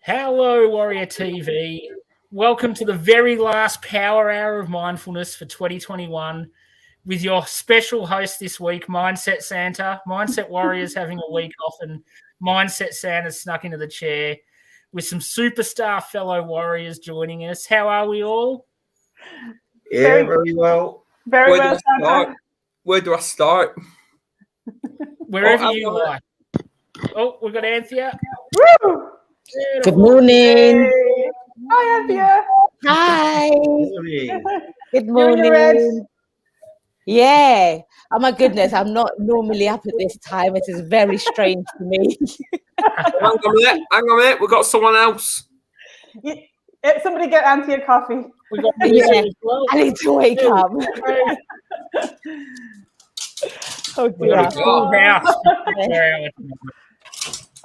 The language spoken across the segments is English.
Hello, Warrior TV. Welcome to the very last Power Hour of Mindfulness for 2021 with your special host this week, Mindset Santa. Mindset Warrior's having a week off and Mindset Santa's snuck into the chair with some superstar fellow warriors joining us. How are we all? Yeah, very well. Very well, Santa. Where do I start? Wherever you like. Oh, we've got Anthea. Woo! Good morning. Hey. Hi, Anthea. Hi. Morning. Good You and your Red. morning. Yeah. Oh my goodness, I'm not normally up at this time. It is very strange for me. Hang on a minute. We've got someone else. Somebody get Anthea coffee. We got Yeah. as well. I need to wake up. Oh We got a dear. full house.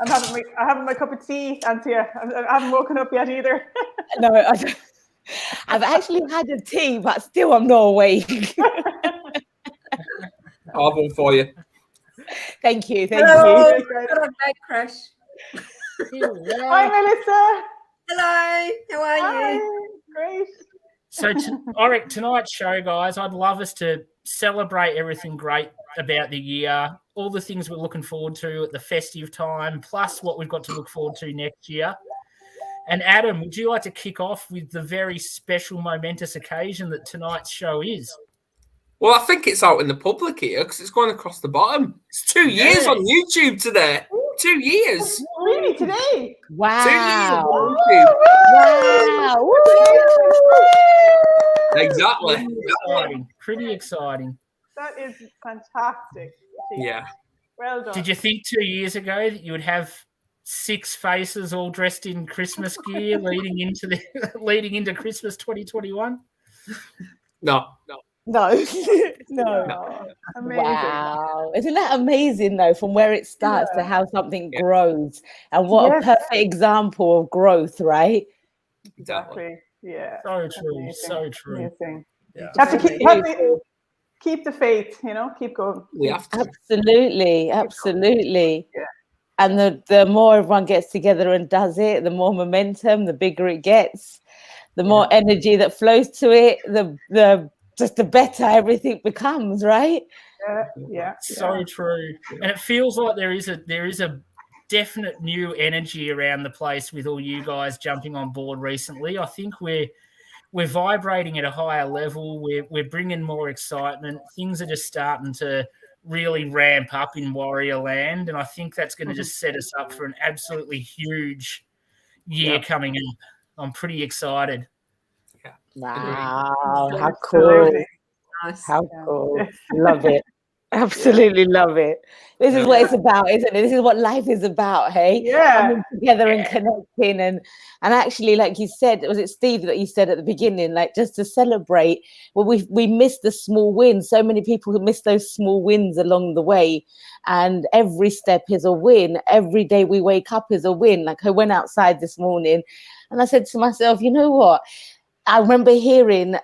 I'm having my cup of tea, Anthea. I haven't woken up yet either. No, I've actually had a tea, but still I'm not awake. I'll have one for you. Thank you. Hello. you. Great. Got a bed crash. Hi, Melissa. Hello, how are Hi. you? Great. So, tonight's show, guys, I'd love us to celebrate everything great about the year, all the things we're looking forward to at the festive time, plus what we've got to look forward to next year. And Adam, would you like to kick off with the very special, momentous occasion that tonight's show is? Well, I think it's out in the public here because it's going across the bottom. It's 2 years on YouTube today. 2 years. Really, today? 2 years Wow. on YouTube. Wow. Exactly. Pretty exciting. That is fantastic. Yeah. Well done. Did you think 2 years ago that you would have 6 faces all dressed in Christmas gear leading into Christmas 2021? No. No. Amazing. Wow. Isn't that amazing though, from where it starts to how something grows, and what a perfect example of growth, right? Exactly. Yeah. So true. Amazing. So true. Amazing. Yeah. Have to keep the faith, keep going. We have to. Absolutely. Yeah. And the more everyone gets together and does it, the more momentum, the bigger it gets, the more energy that flows to it, the better everything becomes, right? Yeah. So true. And it feels like there is a definite new energy around the place with all you guys jumping on board recently. I think we're vibrating at a higher level. We're bringing more excitement. Things are just starting to really ramp up in Warrior Land, and I think that's going to just set us up for an absolutely huge year coming up. I'm pretty excited. Yeah. Wow, how cool. Nice. How cool. Love it. Absolutely love it. This is what it's about, isn't it? This is what life is about, hey? Yeah. Coming together and connecting and actually, like you said, was it Steve that you said at the beginning, like just to celebrate? Well, we miss the small wins. So many people who miss those small wins along the way. And every step is a win. Every day we wake up is a win. Like I went outside this morning and I said to myself, you know what? I remember hearing,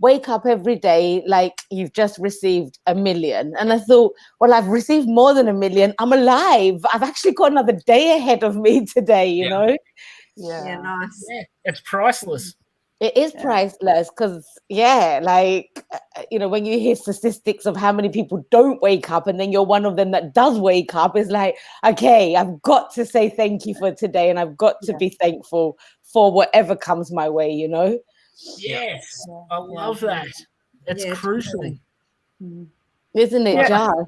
wake up every day like you've just received 1 million. And I thought, well, I've received more than 1 million. I'm alive. I've actually got another day ahead of me today, you know? Yeah, nice. Yeah, it's priceless. It is priceless because, when you hear statistics of how many people don't wake up and then you're one of them that does wake up, it's like, okay, I've got to say thank you for today and I've got to be thankful for whatever comes my way, you know? Yes, I love that. It's crucial. Isn't it just?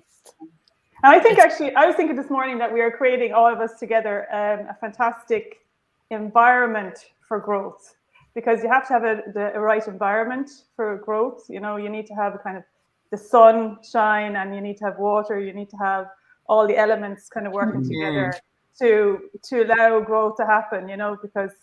And I think I was thinking this morning that we are creating, all of us together, a fantastic environment for growth. Because you have to have the right environment for growth. You need to have kind of the sunshine, and you need to have water. You need to have all the elements kind of working together to allow growth to happen. Because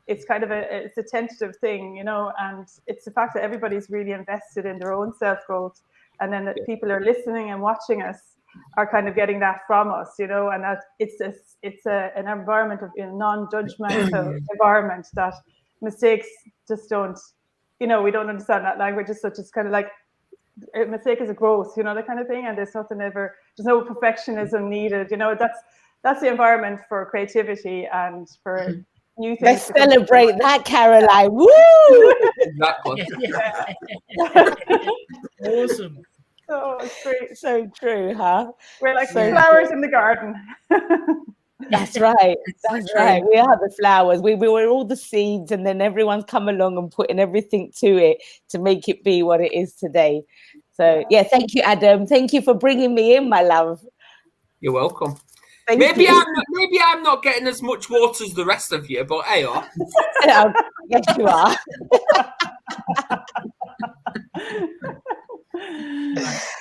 it's kind of it's a tentative thing. And it's the fact that everybody's really invested in their own self growth, and then that people are listening and watching us are kind of getting that from us. And that it's an environment of non-judgmental environment that mistakes just don't, we don't understand that language as such. It's kind of like a mistake is a growth, that kind of thing. And there's no perfectionism needed. That's the environment for creativity and for new things. Let's celebrate that, Caroline. Woo! Exactly. Awesome. Oh, it's great. So true, huh? We're like So flowers in the garden. That's right. That's right. true. We are the flowers. We were all the seeds, and then everyone's come along and putting everything to it to make it be what it is today. So yeah, thank you, Adam. Thank you for bringing me in, my love. You're welcome. Thank Maybe you. I'm not getting as much water as the rest of you, but hey, Yes, you are.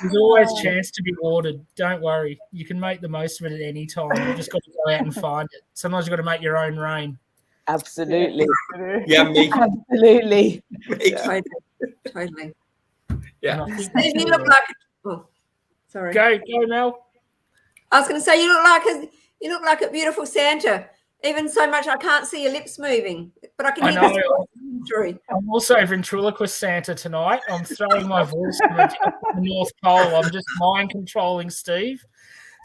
There's always a chance to be watered. Don't worry. You can make the most of it at any time. You've just got to go out and find it. Sometimes you've got to make your own rain. Absolutely. yeah, me. Absolutely. Totally. Yeah. And I think Steve, you look like sorry. Go, Mel. I was going to say you look like a beautiful Santa. Even so much I can't see your lips moving, but I can hear the through. I'm also ventriloquist Santa tonight. I'm throwing my voice to the North Pole. I'm just mind controlling Steve.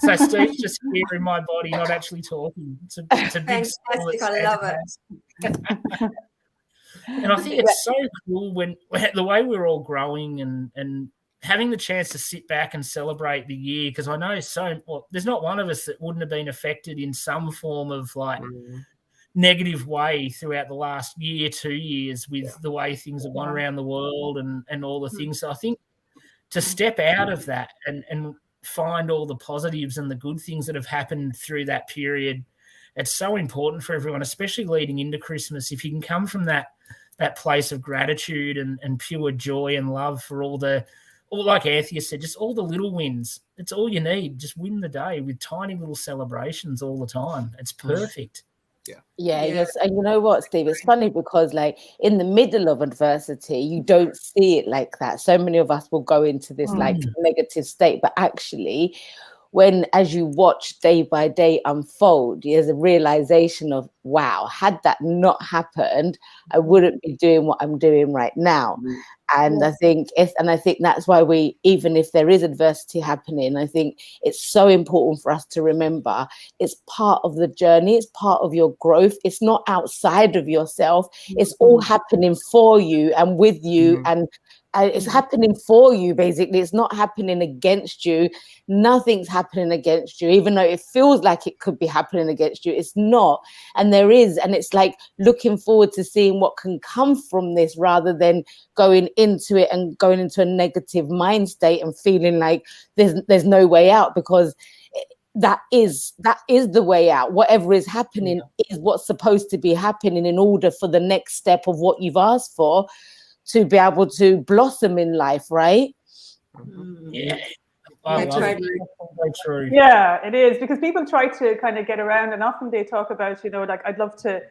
So Steve's just hearing my body, not actually talking. It's a big fantastic. I love it. And I think it's so cool when the way we're all growing and having the chance to sit back and celebrate the year, because I know there's not one of us that wouldn't have been affected in some form of negative way throughout the last year, 2 years with the way things have gone around the world and all the things. So I think to step out of that and find all the positives and the good things that have happened through that period, it's so important for everyone, especially leading into Christmas. If you can come from that place of gratitude and pure joy and love for all like Anthea said, just all the little wins. It's all you need. Just win the day with tiny little celebrations all the time. It's perfect. Yeah, yes. And you know what, Steve? It's funny because like in the middle of adversity, you don't see it like that. So many of us will go into this like negative state, but actually as you watch day by day unfold, there's a realization of, wow, had that not happened, I wouldn't be doing what I'm doing right now. And I think that's why even if there is adversity happening, I think it's so important for us to remember it's part of the journey. It's part of your growth. It's not outside of yourself. It's all happening for you and with you. And it's happening for you, basically. It's not happening against you. Nothing's happening against you, even though it feels like it could be happening against you. It's not. And there is. And it's like looking forward to seeing what can come from this rather than going into it and going into a negative mind state and feeling like there's no way out, because that is the way out. Whatever is happening is what's supposed to be happening in order for the next step of what you've asked for to be able to blossom in life, right? Yeah. True. Yeah, it is, because people try to kind of get around, and often they talk about, like I'd love to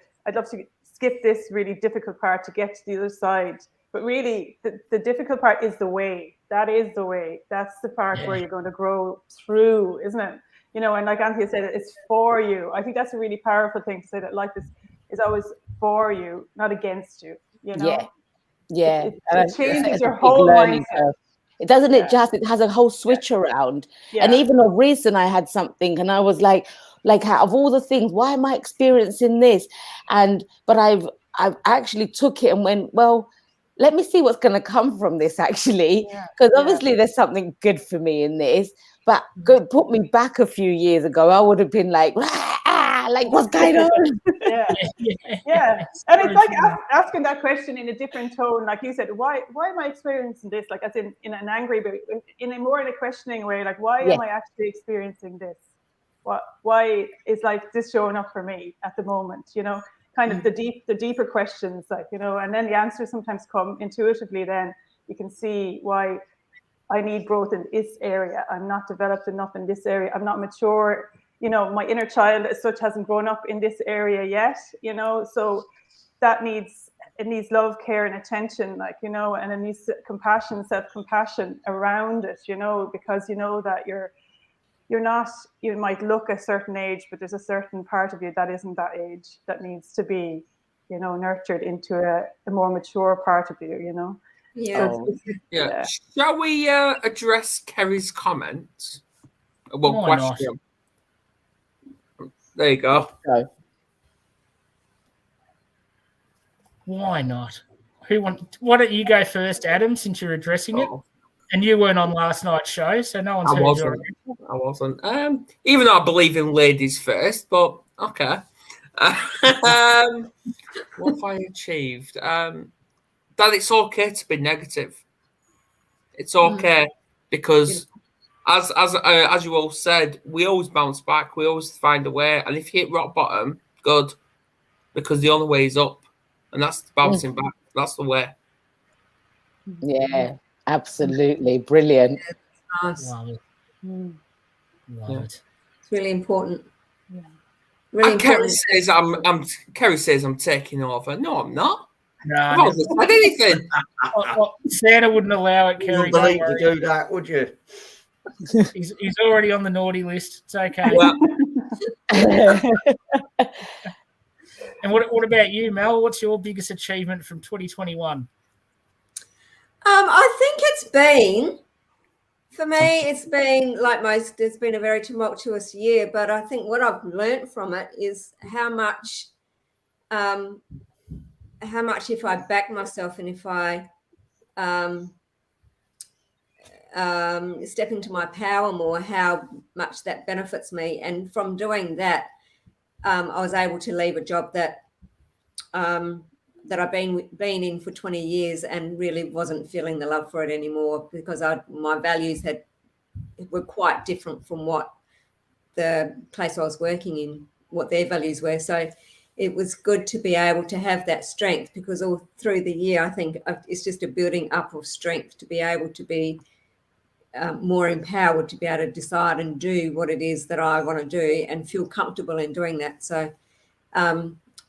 skip this really difficult part to get to the other side. But really, the difficult part is the way. That is the way. That's the part where you're going to grow through, isn't it? And like Anthea said, it's for you. I think that's a really powerful thing to say, that life is always for you, not against you. Yeah. It changes your whole mindset. It doesn't. It has a whole switch around. And even of recent, I had something, and I was like out of all the things, why am I experiencing this? But I've actually took it and went, well, let me see what's going to come from this, actually, because obviously there's something good for me in this. But put me back a few years ago, I would have been like, like what's going on? Yeah. And it's like asking that question in a different tone, like you said, why am I experiencing this? Like as in an angry, but in a questioning way, like why am I actually experiencing this? Why is like this showing up for me at the moment? Kind of the deeper questions, like, and then the answers sometimes come intuitively. Then you can see why I need growth in this area. I'm not developed enough in this area. I'm not mature. My inner child as such hasn't grown up in this area yet, so that needs love, care, and attention, like, and it needs compassion, self-compassion around it, because that you're not, you might look a certain age, but there's a certain part of you that isn't that age, that needs to be, nurtured into a more mature part of you, Yeah. Shall we address Kerry's comment? Why question. not? There you go. Why not? Why don't you go first, Adam, since you're addressing it? And you weren't on last night's show, so no one's heard your answer. I wasn't. Even though I believe in ladies first, but okay. What have I achieved? That it's okay to be negative. It's okay because, as you all said, we always bounce back. We always find a way. And if you hit rock bottom, good, because the only way is up, and that's bouncing back. That's the way. Yeah, absolutely, brilliant. Nice. Love it. Love it. It's really important. Yeah. Really And Kerry important. says Kerry says I'm taking over. No, I'm not. No, I haven't said anything. Santa wouldn't allow it, You Kerry. wouldn't Don't believe to worry. do that, would you? He's already on the naughty list. It's okay. Yeah. And what about you, Mel? What's your biggest achievement from 2021? I think for me, it's been like most, it's been a very tumultuous year, but I think what I've learned from it is how much if I back myself and if I step into my power more, how much that benefits me. And from doing that, I was able to leave a job that I've been in for 20 years and really wasn't feeling the love for it anymore because my values were quite different from what the place I was working in, what their values were. So it was good to be able to have that strength because all through the year, I think it's just a building up of strength to be able to be more empowered to be able to decide and do what it is that I want to do and feel comfortable in doing that. So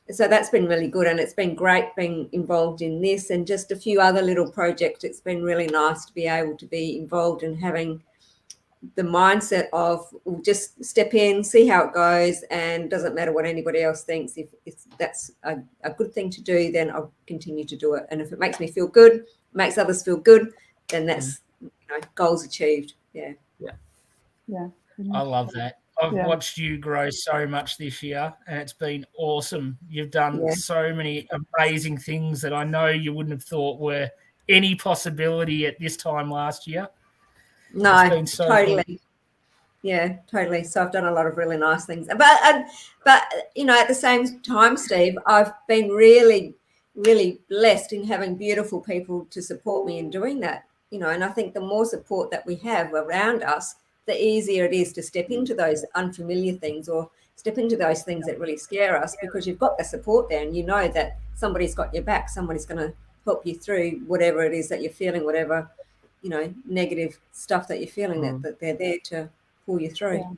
so that's been really good, and it's been great being involved in this and just a few other little projects. It's been really nice to be able to be involved and having the mindset of we'll just step in, see how it goes, and doesn't matter what anybody else thinks. If that's a good thing to do, then I'll continue to do it. And if it makes me feel good, makes others feel good, then that's goals achieved. Yeah. I love that. I've watched you grow so much this year, and it's been awesome. You've done so many amazing things that I know you wouldn't have thought were any possibility at this time last year. No, so totally. Cool. Yeah, totally. So I've done a lot of really nice things. But at the same time, Steve, I've been really, really blessed in having beautiful people to support me in doing that. And I think the more support that we have around us, the easier it is to step into those unfamiliar things or step into those things that really scare us because you've got the support there and you know that somebody's got your back, somebody's going to help you through whatever it is that you're feeling, whatever, negative stuff that you're feeling, that they're there to pull you through.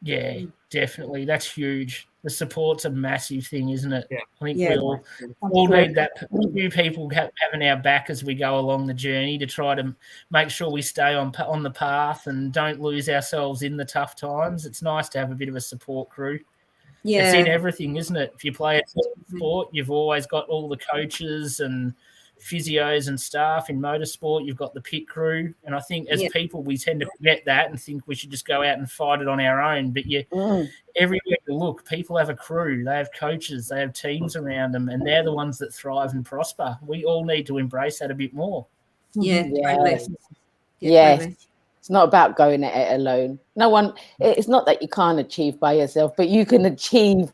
Yeah, definitely. That's huge. The support's a massive thing, isn't it? Yeah. I think we all need that. Few people having our back as we go along the journey to try to make sure we stay on the path and don't lose ourselves in the tough times. It's nice to have a bit of a support crew. Yeah. It's in everything, isn't it? If you play a sport, you've always got all the coaches and physios and staff. In motorsport, you've got the pit crew, and I think as people we tend to forget that and think we should just go out and fight it on our own, but everywhere you look, people have a crew, they have coaches, they have teams around them, and they're the ones that thrive and prosper. We all need to embrace that a bit more. Yes. It's not about going at it alone. It's not that you can't achieve by yourself, but you can achieve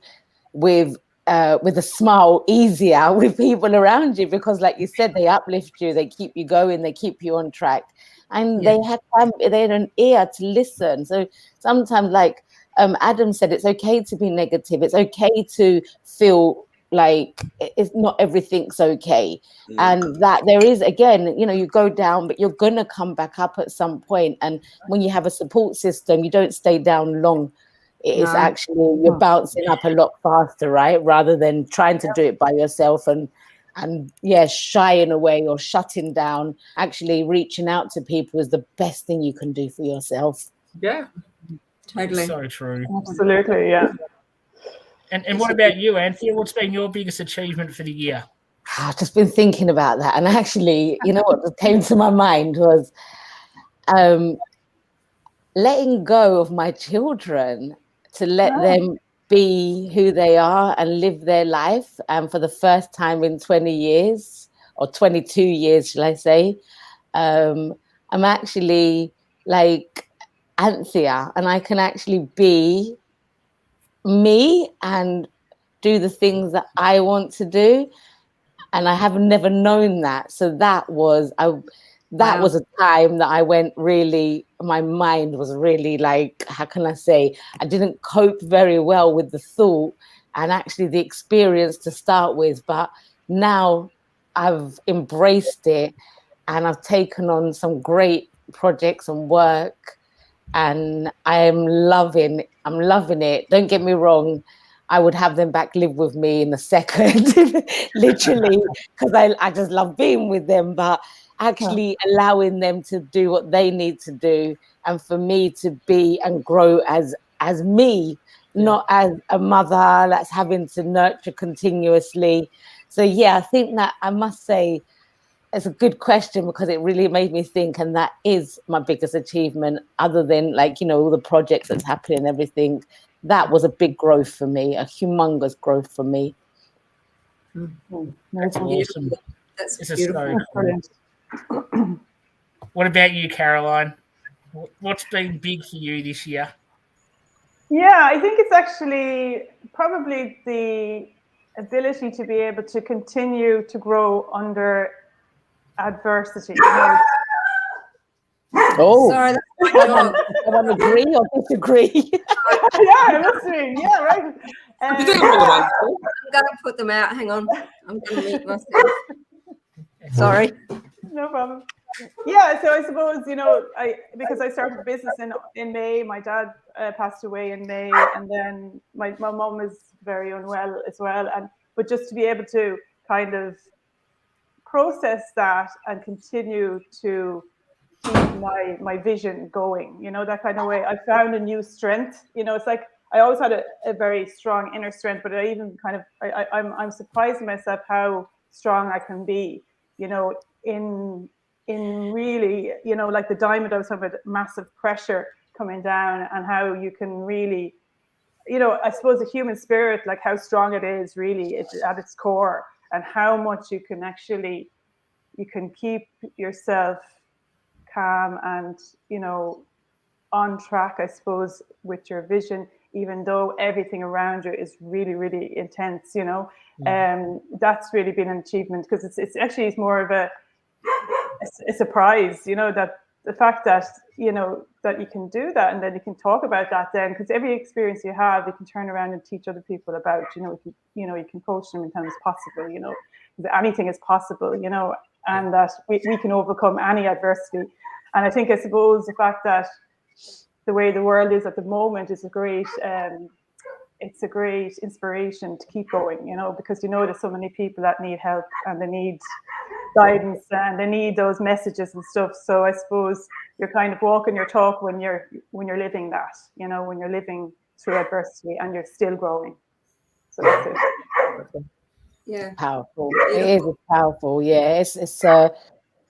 with a smile easier with people around you because, like you said, they uplift you, they keep you going, they keep you on track, and they had an ear to listen. So sometimes, like Adam said, it's okay to be negative. It's okay to feel like it's not everything's okay, and that there is, again, you go down, but you're gonna come back up at some point. And when you have a support system, you don't stay down long. It's actually you're bouncing up a lot faster, right? Rather than trying to do it by yourself and shying away or shutting down. Actually, reaching out to people is the best thing you can do for yourself. Yeah, totally. So true. Absolutely, yeah. And what about you, Anthea? What's been your biggest achievement for the year? I've just been thinking about that, and actually, what came to my mind was letting go of my children to let them be who they are and live their life. And for the first time in 20 years, or 22 years, shall I say, I'm actually like Anthea, and I can actually be me and do the things that I want to do. And I have never known that. So that was a time that I went really, my mind was really like, how can I say, I didn't cope very well with the thought and actually the experience to start with. But now I've embraced it and I've taken on some great projects and work, and I'm loving it. Don't get me wrong. I would have them back live with me in a second, literally, because I just love being with them. But actually allowing them to do what they need to do, and for me to be and grow as me, not as a mother that's having to nurture continuously. So yeah, I think that I must say it's a good question, because it really made me think, and that is my biggest achievement, other than like, you know, all the projects that's happening and everything. That was a big growth for me, a humongous growth for me. That's awesome. That's beautiful. Brilliant. What about you, Caroline? What's been big for you this year? Yeah, I think it's actually probably the ability to be able to continue to grow under adversity. Oh, sorry, that's my dog. someone agree or disagree? Yeah, I'm listening. Yeah, right. I'm going to put them out. Hang on. I'm going to mute myself. Sorry. No problem. Yeah, so I suppose, you know, because I started business in May, my dad passed away in May, and then my mum is very unwell as well. But just to be able to kind of process that and continue to keep my vision going, you know, that kind of way. I found a new strength. You know, it's like I always had a very strong inner strength, but I even kind of I'm surprised myself how strong I can be, you know, in really, you know, like the diamond I was talking about, massive pressure coming down, and how you can really, you know, I suppose the human spirit, like how strong it is really at its core, and how much you can actually, you can keep yourself calm and, you know, on track, I suppose, with your vision, even though everything around you is really, really intense, you know. That's really been an achievement, because it's actually more of a surprise, you know, that the fact that, you know, that you can do that, and then you can talk about that then, because every experience you have, you can turn around and teach other people about, you know, you can coach them and tell them it's possible, you know, that anything is possible, you know, and that we can overcome any adversity. And I think, I suppose, the fact that the way the world is at the moment is a great inspiration to keep going, you know, because you know there's so many people that need help, and they need guidance, and they need those messages and stuff. So I suppose you're kind of walking your talk when you're living that, you know, when you're living through adversity and you're still growing. So that's it. Yeah, Powerful. It is powerful. Yeah, it's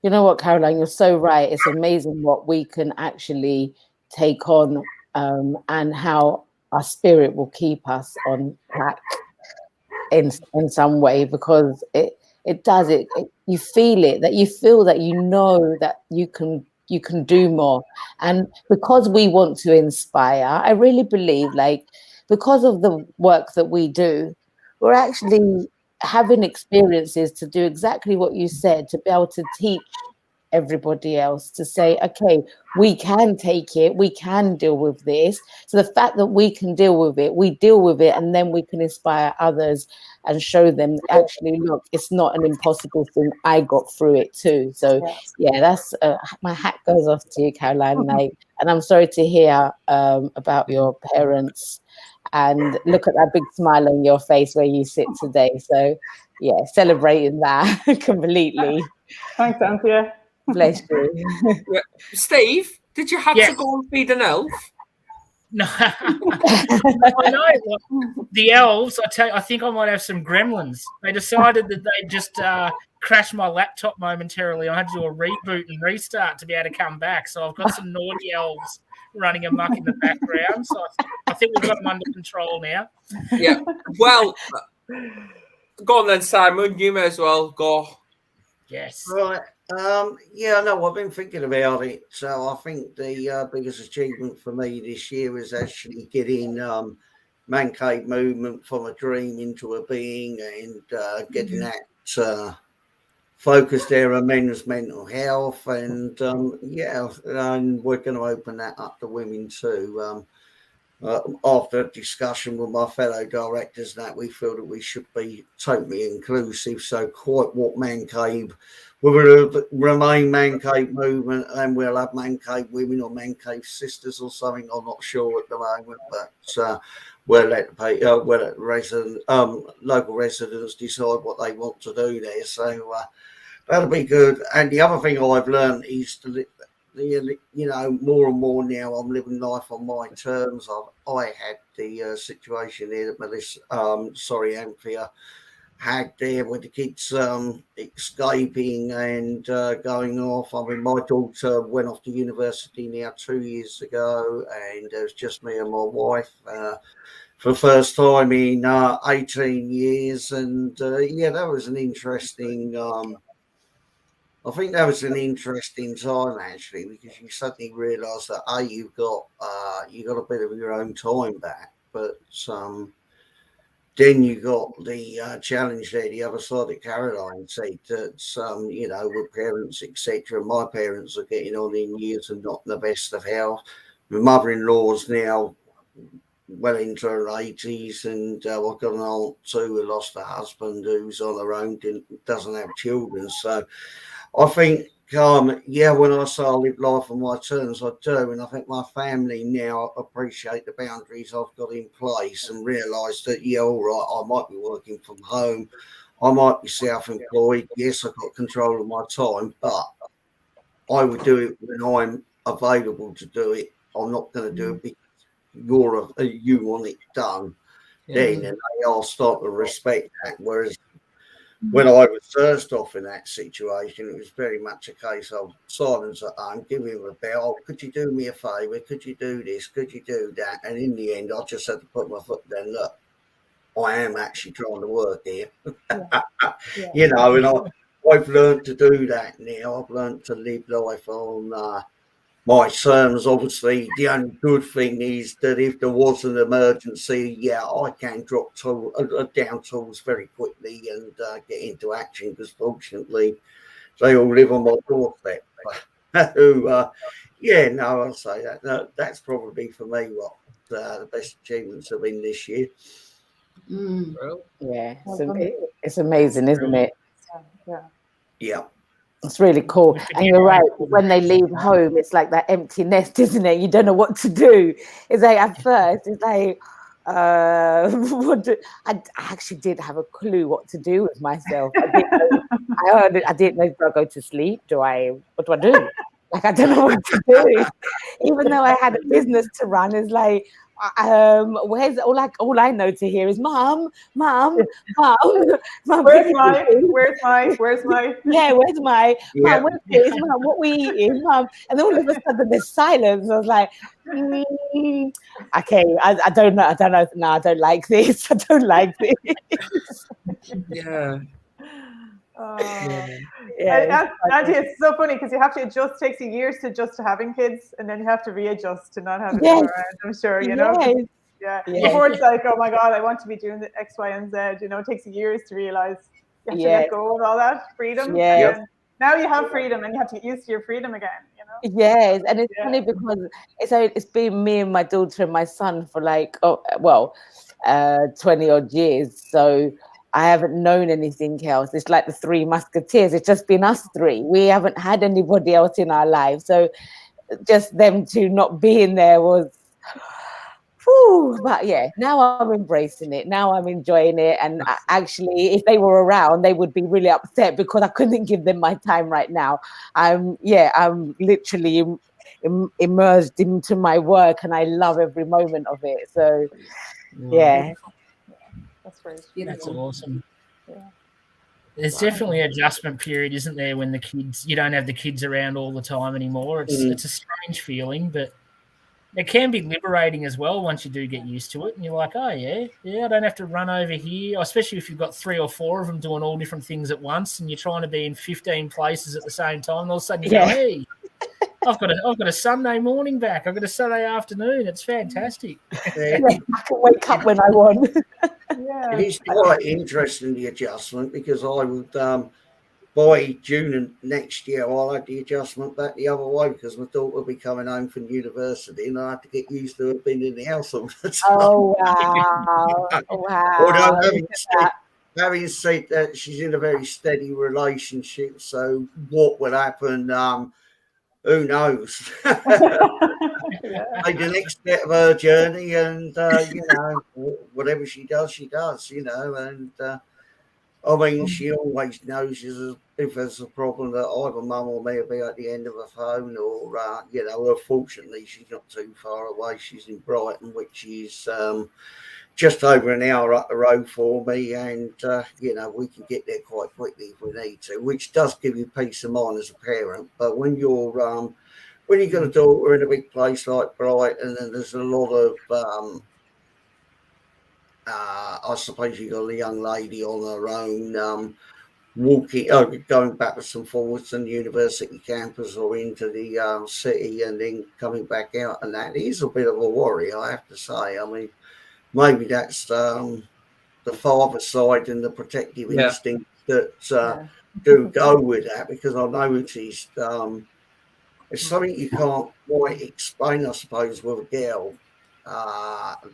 you know what, Caroline, you're so right. It's amazing what we can actually take on, and how our spirit will keep us on track in some way, because it does it. You feel it, that you feel that, you know, that you can do more. And because we want to inspire, I really believe, like, because of the work that we do, we're actually having experiences to do exactly what you said, to be able to teach everybody else, to say, okay, we can take it, we can deal with this. So the fact that we can deal with it, we deal with it, and then we can inspire others and show them, actually, look, it's not an impossible thing, I got through it too. So yeah, that's my hat goes off to you, Caroline. Like, and I'm sorry to hear about your parents, and look at that big smile on your face where you sit today. So yeah, celebrating that completely. Thanks, Anthea. Bless you. Steve, did you have to go and feed an elf? No, I know. The elves, I think I might have some gremlins. They decided that they just crashed my laptop momentarily. I had to do a reboot and restart to be able to come back. So I've got some naughty elves running amok in the background. So I think we've got them under control now. Yeah. Well, go on then, Simon. You may as well go. Yes. Right. Yeah, no, I've been thinking about it. So I think the biggest achievement for me this year is actually getting Man Cave movement from a dream into a being, and getting that focused there on men's mental health. And and we're going to open that up to women too. After a discussion with my fellow directors, that we feel that we should be totally inclusive. So quite what Man Cave, we'll remain Man Cave movement, and we'll have Man Cave women or Man Cave sisters or something. I'm not sure at the moment, but we'll let local residents decide what they want to do there. So that'll be good. And the other thing I've learned is to more and more now I'm living life on my terms. I had the situation there that Melissa, Anthea had there with the kids escaping and going off. I mean, my daughter went off to university now 2 years ago, and it was just me and my wife for the first time in 18 years. And that was an interesting I think that was an interesting time actually, because you suddenly realise that you've got a bit of your own time back, but then you got the challenge there, the other side that Caroline said, that with parents etc. My parents are getting on in years and not in the best of health. My mother-in-law's now well into her 80s, and I've got an aunt too who lost her husband, who's on her own, doesn't have children. So I think, when I say I live life on my terms, I do. And I think my family now appreciate the boundaries I've got in place and realise that, all right, I might be working from home. I might be self-employed. Yes, I've got control of my time, but I would do it when I'm available to do it. I'm not going to do it because you want it done then. And I'll start to respect that. Whereas when I was first off in that situation, it was very much a case of silence at home, give him a bell. Could you do me a favour? Could you do this? Could you do that? And in the end, I just had to put my foot down. Look, I am actually trying to work here. And I've learned to do that now. I've learned to live life on my terms. Obviously, the only good thing is that if there was an emergency, I can drop down tools very quickly and get into action, because fortunately they all live on my doorstep. I'll say that. That's probably for me what the best achievements have been this year. Yeah, it's amazing, isn't it? Yeah. It's really cool. And you're right, when they leave home, it's like that empty nest, isn't it? You don't know what to do. It's like at first, it's like, I actually didn't have a clue what to do with myself. I didn't know, do I go to sleep? What do I do? Like, I don't know what to do. Even though I had a business to run, it's like, all I know to hear is mom. Where's my Yeah, where's my mom? Where's this? Mom, what we eating, mom? And all of a sudden there's silence. I was like, okay, I don't know. No, I don't like this. I don't like this. Yeah. It's so funny because you have to adjust. Takes you years to adjust to having kids, and then you have to readjust to not having them around. I'm sure, Before it's like, oh my god, I want to be doing the X, Y, and Z. It takes years to realize you have to let go of all that freedom. And now you have freedom, and you have to get used to your freedom again. Yes, and it's funny because it's been me and my daughter and my son for 20 odd years. So I haven't known anything else. It's like the Three Musketeers. It's just been us three. We haven't had anybody else in our lives. So just them two not being there was, but now I'm embracing it. Now I'm enjoying it. And actually, if they were around, they would be really upset because I couldn't give them my time right now. I'm literally immersed into my work, and I love every moment of it. So, That's great. That's awesome. There's definitely an adjustment period, isn't there, when you don't have the kids around all the time anymore. It's a strange feeling, but it can be liberating as well once you do get used to it, and you're like, oh yeah, I don't have to run over here, especially if you've got 3 or 4 of them doing all different things at once, and you're trying to be in 15 places at the same time. All of a sudden you go, hey, I've got a Sunday morning back. I've got a Sunday afternoon. It's fantastic. I can wake up when I want. It is quite interesting, the adjustment, because I would by June of next year I'll have the adjustment back the other way, because my daughter will be coming home from university and I have to get used to her being in the house all the time. Oh wow! Wow! Although having said that, she's in a very steady relationship, so what will happen? Who knows? Like the next step of her journey, and whatever she does, and I mean, she always knows if there's a problem that either mum or me will be at the end of the phone, or fortunately she's not too far away. She's in Brighton, which is just over an hour up the road for me, and we can get there quite quickly if we need to, which does give you peace of mind as a parent. But when you've got a daughter in a big place like Brighton, and there's a lot of I suppose you've got a young lady on her own, going backwards and forwards on the university campus or into the city, and then coming back out, and that is a bit of a worry, I have to say. I mean, maybe that's the father side and the protective instinct that do go with that, because I noticed it's something you can't quite explain, I suppose, with a girl.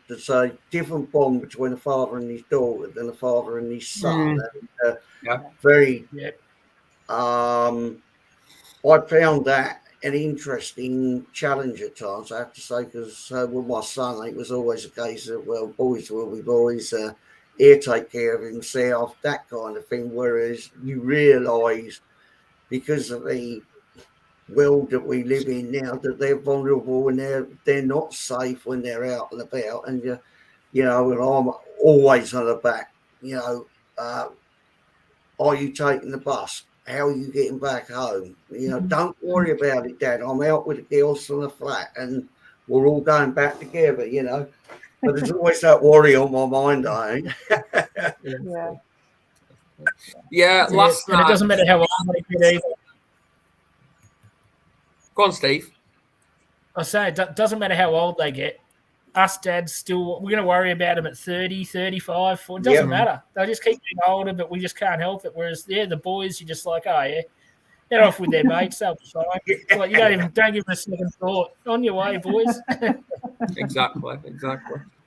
There's a different bond between a father and his daughter than a father and his son. I found that an interesting challenge at times, I have to say, because with my son, it was always a case of, well, boys will be boys, he'll take care of himself, that kind of thing. Whereas you realise, because of the world that we live in now, that they're vulnerable and they're not safe when they're out and about, and and I'm always on the back, are you taking the bus? How are you getting back home? Don't worry about it, Dad. I'm out with the girls from the flat and we're all going back together, But there's always that worry on my mind, I think. Last night. And it doesn't matter how old they get either. Go on, Steve. I say it doesn't matter how old they get. Us dads still, we're going to worry about them at 30, 35, 40. It doesn't matter. They just keep getting older, but we just can't help it. Whereas, the boys, you're just like, get off with their mates. They'll be fine. Like, you don't give them a second thought. On your way, boys. Exactly.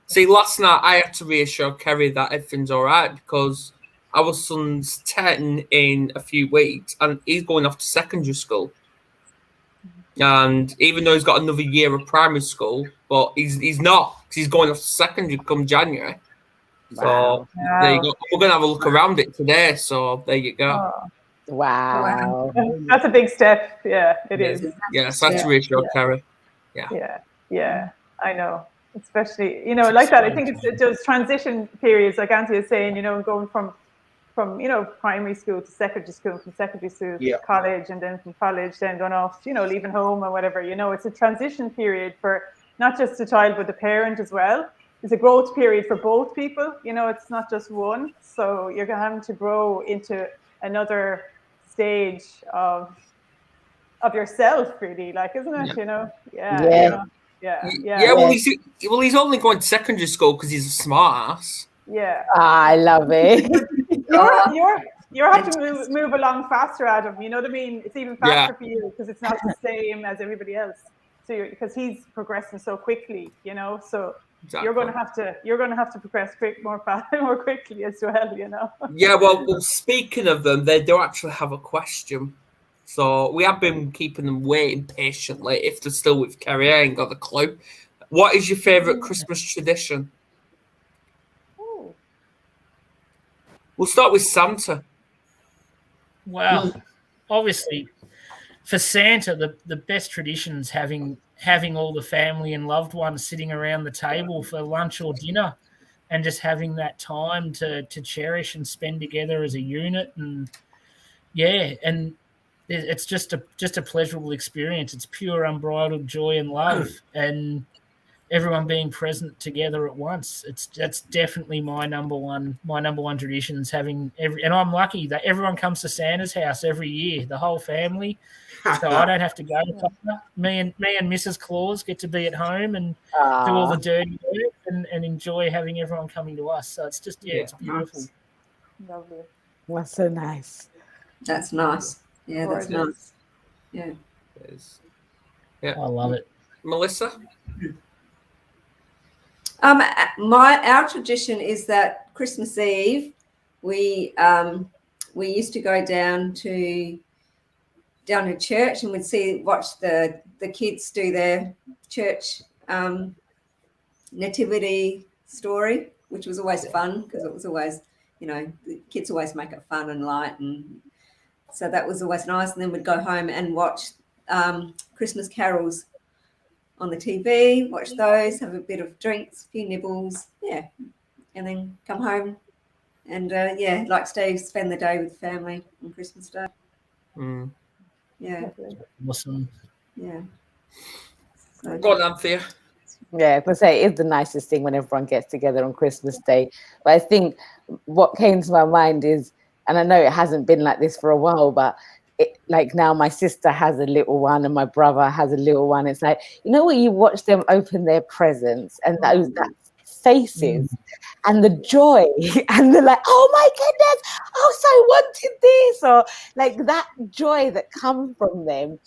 See, last night I had to reassure Kerry that everything's all right, because our son's 10 in a few weeks and he's going off to secondary school. And even though he's got another year of primary school, but he's not, because he's going off to secondary come January. So there you go. We're going to have a look around it today. So there you go. Oh. Wow. That's a big step. Yeah, it is. Yeah, so that's reassured, Kerry. Yeah, I know. Especially, like that. I think it's those transition periods, like Auntie is saying, going from primary school to secondary school, from secondary school to college, and then from college, then going off, leaving home or whatever. It's a transition period for not just the child, but the parent as well. It's a growth period for both people. It's not just one. So you're having to grow into another stage of yourself, really, like, isn't it? Well, he's only going to secondary school because he's a smart ass. Yeah. I love it. You're having to move along faster, Adam. You know what I mean? It's even faster for you because it's not the same as everybody else. So because he's progressing so quickly, So exactly. You're going to have to progress more quickly as well, Yeah. Well, speaking of them, they do actually have a question. So we have been keeping them waiting patiently. If they're still with Kerry, I ain't got the clue. What is your favourite Christmas tradition? We'll start with Santa. Well, obviously, for Santa, the best tradition is having all the family and loved ones sitting around the table for lunch or dinner, and just having that time to cherish and spend together as a unit. And and it's just a pleasurable experience. It's pure unbridled joy and love. And everyone being present together at once. That's definitely my number one tradition is having and I'm lucky that everyone comes to Santa's house every year, the whole family. So I don't have to go. Me and Mrs. Claus get to be at home and do all the dirty work and enjoy having everyone coming to us. So it's just it's beautiful. Nice. Lovely. That's so nice. That's nice. Yeah, that's nice. Yeah. Yeah. I love it. Melissa? Our tradition is that Christmas Eve we used to go down to church and we'd watch the kids do their church nativity story, which was always fun because it was always, the kids always make it fun and light, and so that was always nice. And then we'd go home and watch Christmas carols on the TV, watch those, have a bit of drinks, a few nibbles, and then come home and spend the day with family on Christmas Day. Yeah. Awesome. Yeah. So, go on, Anthea. Yeah, I say it's the nicest thing when everyone gets together on Christmas Day. But I think what came to my mind is, and I know it hasn't been like this for a while, but like now my sister has a little one and my brother has a little one. It's like, when you watch them open their presents and that faces and the joy and they're like, oh my goodness, so I wanted this, or like that joy that comes from them,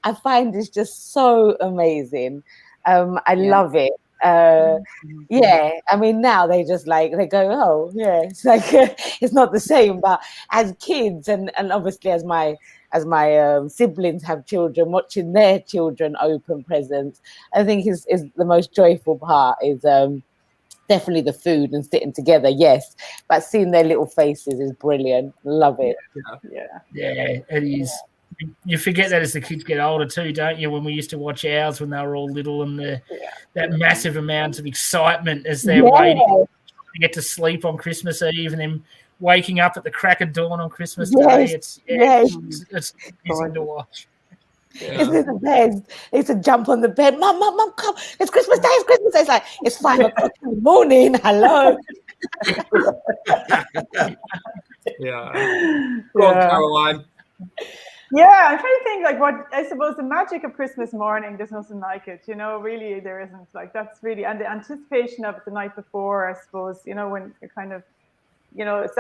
I find is just so amazing. I love it. I mean, now they just they go, oh yeah, it's like it's not the same, but as kids and obviously as my siblings have children, watching their children open presents, I think is the most joyful part. Is definitely the food and sitting together, yes, but seeing their little faces is brilliant. Love it. Yeah, it is. You forget that as the kids get older too, don't you? When we used to watch ours when they were all little, and that massive amount of excitement as they're waiting to get to sleep on Christmas Eve, and then waking up at the crack of dawn on Christmas Day. It's amazing to watch. Yeah. Isn't it the best? They used to jump on the bed. Mom, come! It's Christmas Day. It's Christmas Day. It's like it's 5 o'clock in the morning. Hello. Go on, Caroline. Yeah, I'm trying to think what I suppose the magic of Christmas morning. There's nothing like it, really there isn't. That's really, and the anticipation of it the night before, I suppose, when you're kind of, it's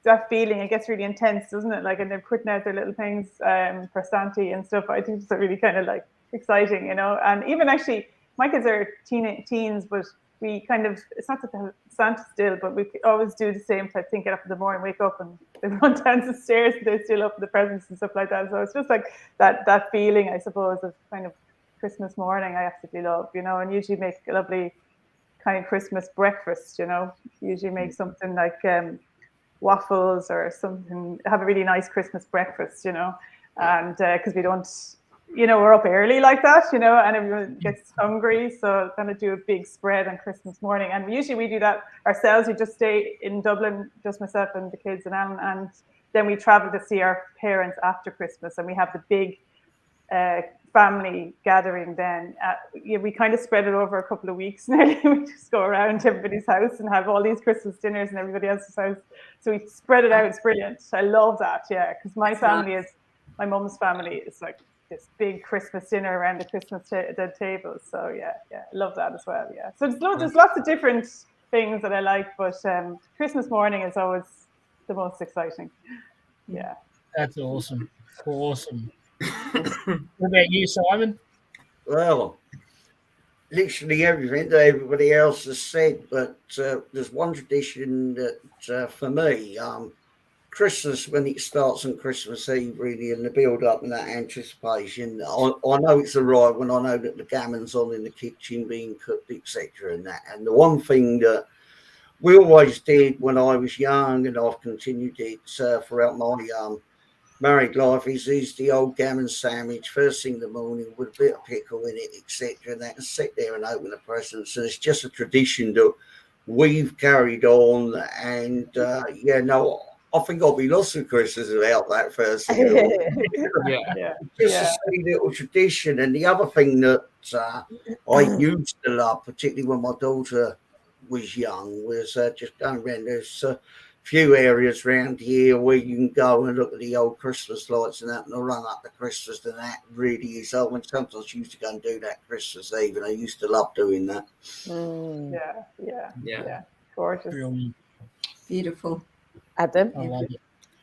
that feeling, it gets really intense, doesn't it? And they're putting out their little things for Santa and stuff. I think it's really kind of exciting, and even actually my kids are teens, but we kind of, it's not that they have Santa still, but we always do the same type thing, get up in the morning, wake up and they run down the stairs and they're still up in the presents and stuff like that. So it's just that feeling, I suppose, of kind of Christmas morning I absolutely love, and usually make a lovely kind of Christmas breakfast, usually make something like waffles or something, have a really nice Christmas breakfast, and because we don't, we're up early like that, and everyone gets hungry, so kind of do a big spread on Christmas morning. And usually we do that ourselves. We just stay in Dublin, just myself and the kids and Alan, and then we travel to see our parents after Christmas, and we have the big family gathering then. We kind of spread it over a couple of weeks nearly. We just go around to everybody's house and have all these Christmas dinners in everybody else's house. So we spread it out. It's brilliant. I love that, because my family is, my mum's family is this big Christmas dinner around the Christmas the table. So I love that as well. So there's lots of different things that I like, but Christmas morning is always the most exciting. That's awesome. What about you, Simon? Well, literally everything that everybody else has said, but there's one tradition that for me, Christmas, when it starts on Christmas Eve, really, and the build up and that anticipation, I know it's arrived when I know that the gammon's on in the kitchen being cooked, etc. and that. And the one thing that we always did when I was young, and I've continued it throughout my married life, is the old gammon sandwich first thing in the morning with a bit of pickle in it, etc. and that, and sit there and open the presents. And it's just a tradition that we've carried on. And I think I'll be lost at Christmas without that first thing. Of all. Yeah. Just a silly little tradition. And the other thing that I used to love, particularly when my daughter was young, was just going around. There's a few areas around here where you can go and look at the old Christmas lights and that, and the run up to Christmas, and that really is. I mean, sometimes I used to go and do that Christmas Eve, and I used to love doing that. Yeah. Gorgeous. Brilliant. Beautiful. Adam? I love it.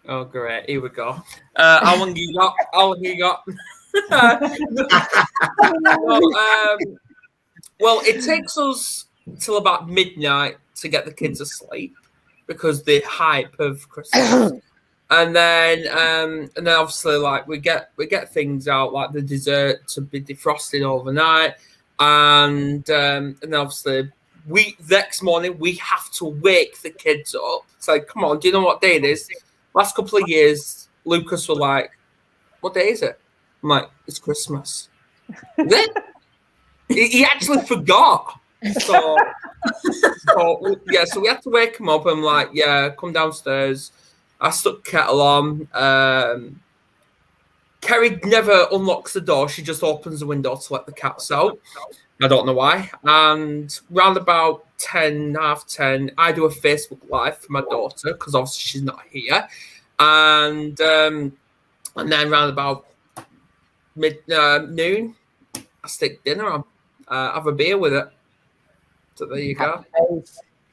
Oh, great. Here we go. How long you got? Well, it takes us till about midnight to get the kids asleep because the hype of Christmas. And then obviously, like we get things out like the dessert to be defrosted overnight, and then obviously next morning we have to wake the kids up. It's like, come on, do you know what day it is? Last couple of years, Lucas were like, "What day is it?" I'm like, "It's Christmas." Is it? He actually forgot. So we had to wake him up. I'm like, "Yeah, come downstairs." I stuck kettle on. Kerry never unlocks the door. She just opens the window to let the cats out. I don't know why. And round about 10, half 10, I do a Facebook Live for my daughter because obviously she's not here. And then round about noon, I stick dinner on. Have a beer with it. So there you go.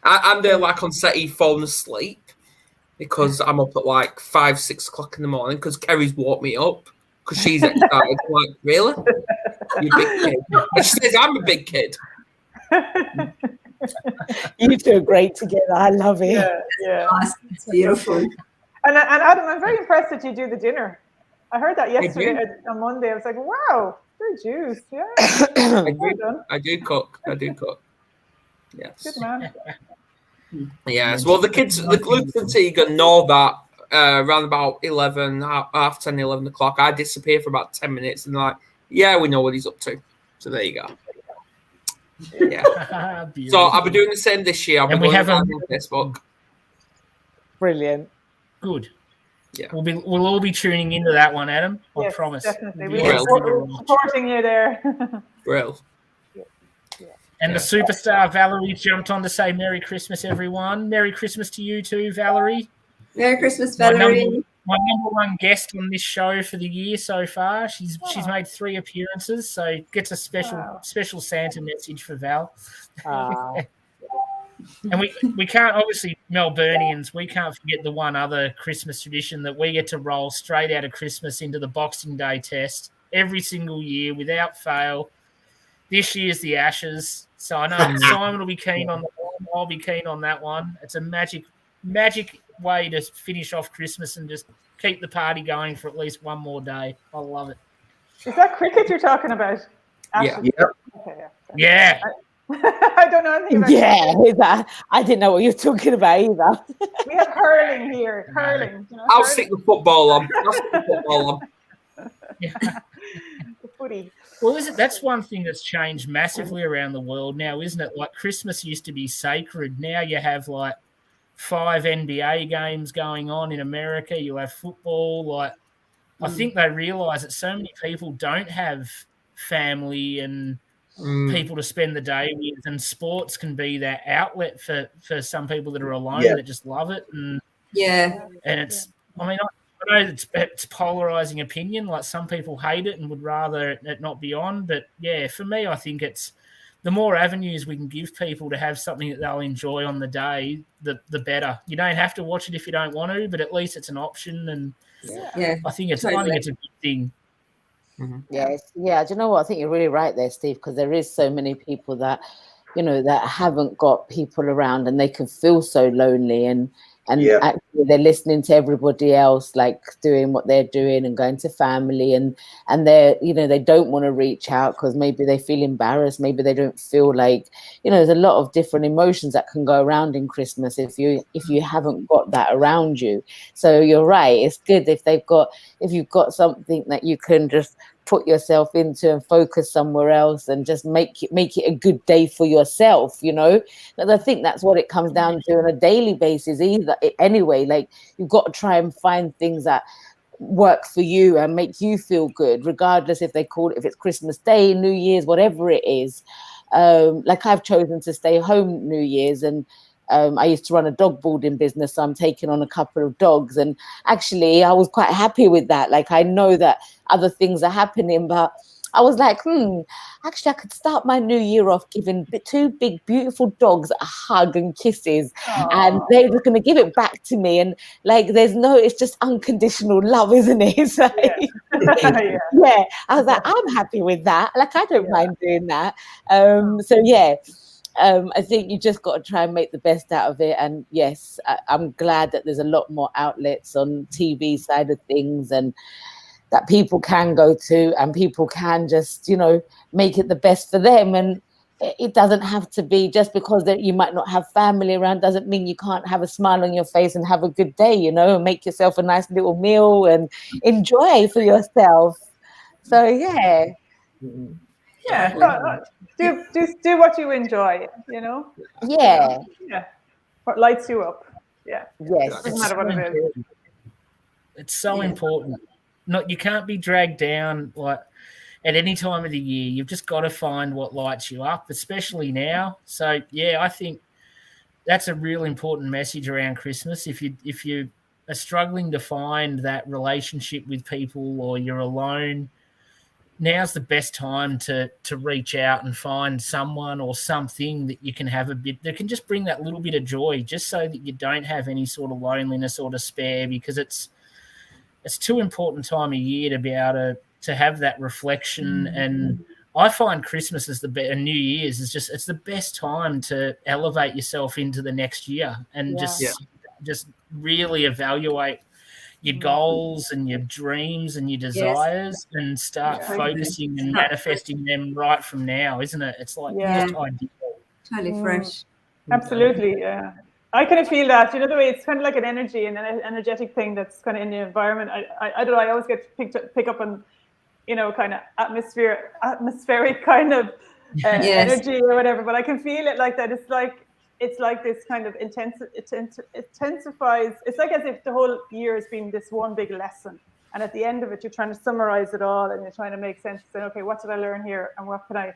I'm there like on set, falling asleep because I'm up at like 5, 6 o'clock in the morning because Kerry's woke me up because she's excited. I'm like, really? You big kid. And she says, I'm a big kid. You two are great together. I love it. Yeah. It's beautiful. And Adam, I'm very impressed that you do the dinner. I heard that yesterday on Monday. I was like, wow, good juice. Yeah. I do cook. Yes. Good man. Yes. Well, the kids, Luke and Tegan know that around about 11, half 10, 11 o'clock, I disappear for about 10 minutes and they're like, yeah, we know what he's up to. So there you go. Yeah. So I'll be doing the same this year. I'll be going on Facebook. Brilliant. Good. Yeah. We'll all be tuning into that one, Adam. I promise. Definitely. We're supporting you there. Brill. And the superstar Valerie jumped on to say Merry Christmas, everyone. Merry Christmas to you too, Valerie. Merry Christmas, Valerie. My number one guest on this show for the year so far. She's made 3 appearances, so gets a special Santa message for Val. And we can't, obviously, Melburnians, we can't forget the one other Christmas tradition that we get to roll straight out of Christmas into the Boxing Day test every single year without fail. This year's the Ashes. So I know Simon will be keen on that one. I'll be keen on that one. It's a magic way to finish off Christmas and just keep the party going for at least one more day. I love it. Is that cricket you're talking about? Ashes? Yeah. Okay, yeah. I don't know anything about cricket. I didn't know what you were talking about either. We have hurling here. Hurling. You know, I'll stick the football on. Yeah. The footy. Well, that's one thing that's changed massively around the world now, isn't it? Like Christmas used to be sacred. Now you have like 5 NBA games going on in America. You have football. Like I think they realise that so many people don't have family and people to spend the day with, and sports can be that outlet for some people that are alone that just love it. And it's, I mean, I know it's polarizing opinion. Like some people hate it and would rather it not be on. But yeah, for me, I think it's the more avenues we can give people to have something that they'll enjoy on the day, the better. You don't have to watch it if you don't want to, but at least it's an option. And I think it's a good thing. Mm-hmm. Yes, yeah. Do you know what? I think you're really right there, Steve, because there is so many people that, you know, that haven't got people around and they can feel so lonely and actually they're listening to everybody else like doing what they're doing and going to family and they're, you know, they don't want to reach out because maybe they feel embarrassed, maybe they don't feel like, you know, there's a lot of different emotions that can go around in Christmas if you haven't got that around you. So you're right, it's good if you've got something that you can just put yourself into and focus somewhere else and just make it a good day for yourself, you know. And I think that's what it comes down to on a daily basis anyway. Like, you've got to try and find things that work for you and make you feel good, regardless if it's Christmas Day, New Year's, whatever it is. Like, I've chosen to stay home New Year's, and I used to run a dog boarding business, so I'm taking on a couple of dogs, and actually I was quite happy with that. Like, I know that other things are happening, but I was like, actually I could start my new year off giving two big beautiful dogs a hug and kisses. Aww. And they're just going to give it back to me, and like, it's just unconditional love, isn't it? It's like, yeah, I was like, I'm happy with that. Like, I don't mind doing that. So yeah, I think you just got to try and make the best out of it. And yes, I'm glad that there's a lot more outlets on TV side of things, and that people can go to, and people can just, you know, make it the best for them. And it doesn't have to be just because that you might not have family around, doesn't mean you can't have a smile on your face and have a good day, you know, and make yourself a nice little meal and enjoy for yourself. So yeah. Yeah, do what you enjoy, you know. Yeah. What lights you up. Yeah. Yes. Doesn't matter what it is. It's so important. You can't be dragged down like at any time of the year. You've just got to find what lights you up, especially now. So yeah, I think that's a real important message around Christmas. If you are struggling to find that relationship with people, or you're alone, now's the best time to reach out and find someone or something that you can have that can just bring that little bit of joy, just so that you don't have any sort of loneliness or despair, because it's too important time of year to be able to have that reflection. And I find Christmas is and New Year's is it's the best time to elevate yourself into the next year and just really evaluate your goals and your dreams and your desires and start focusing and manifesting them right from now, isn't it? It's like just ideal. Totally fresh. Absolutely, yeah. I kind of feel that, you know, the way it's kind of like an energy and an energetic thing that's kind of in the environment. I don't know, I always get pick up on, you know, kind of atmospheric kind of energy or whatever, but I can feel it like that. It's like this kind of intensifies. It's like as if the whole year has been this one big lesson, and at the end of it, you're trying to summarize it all, and you're trying to make sense. Saying, okay, what did I learn here, and what can I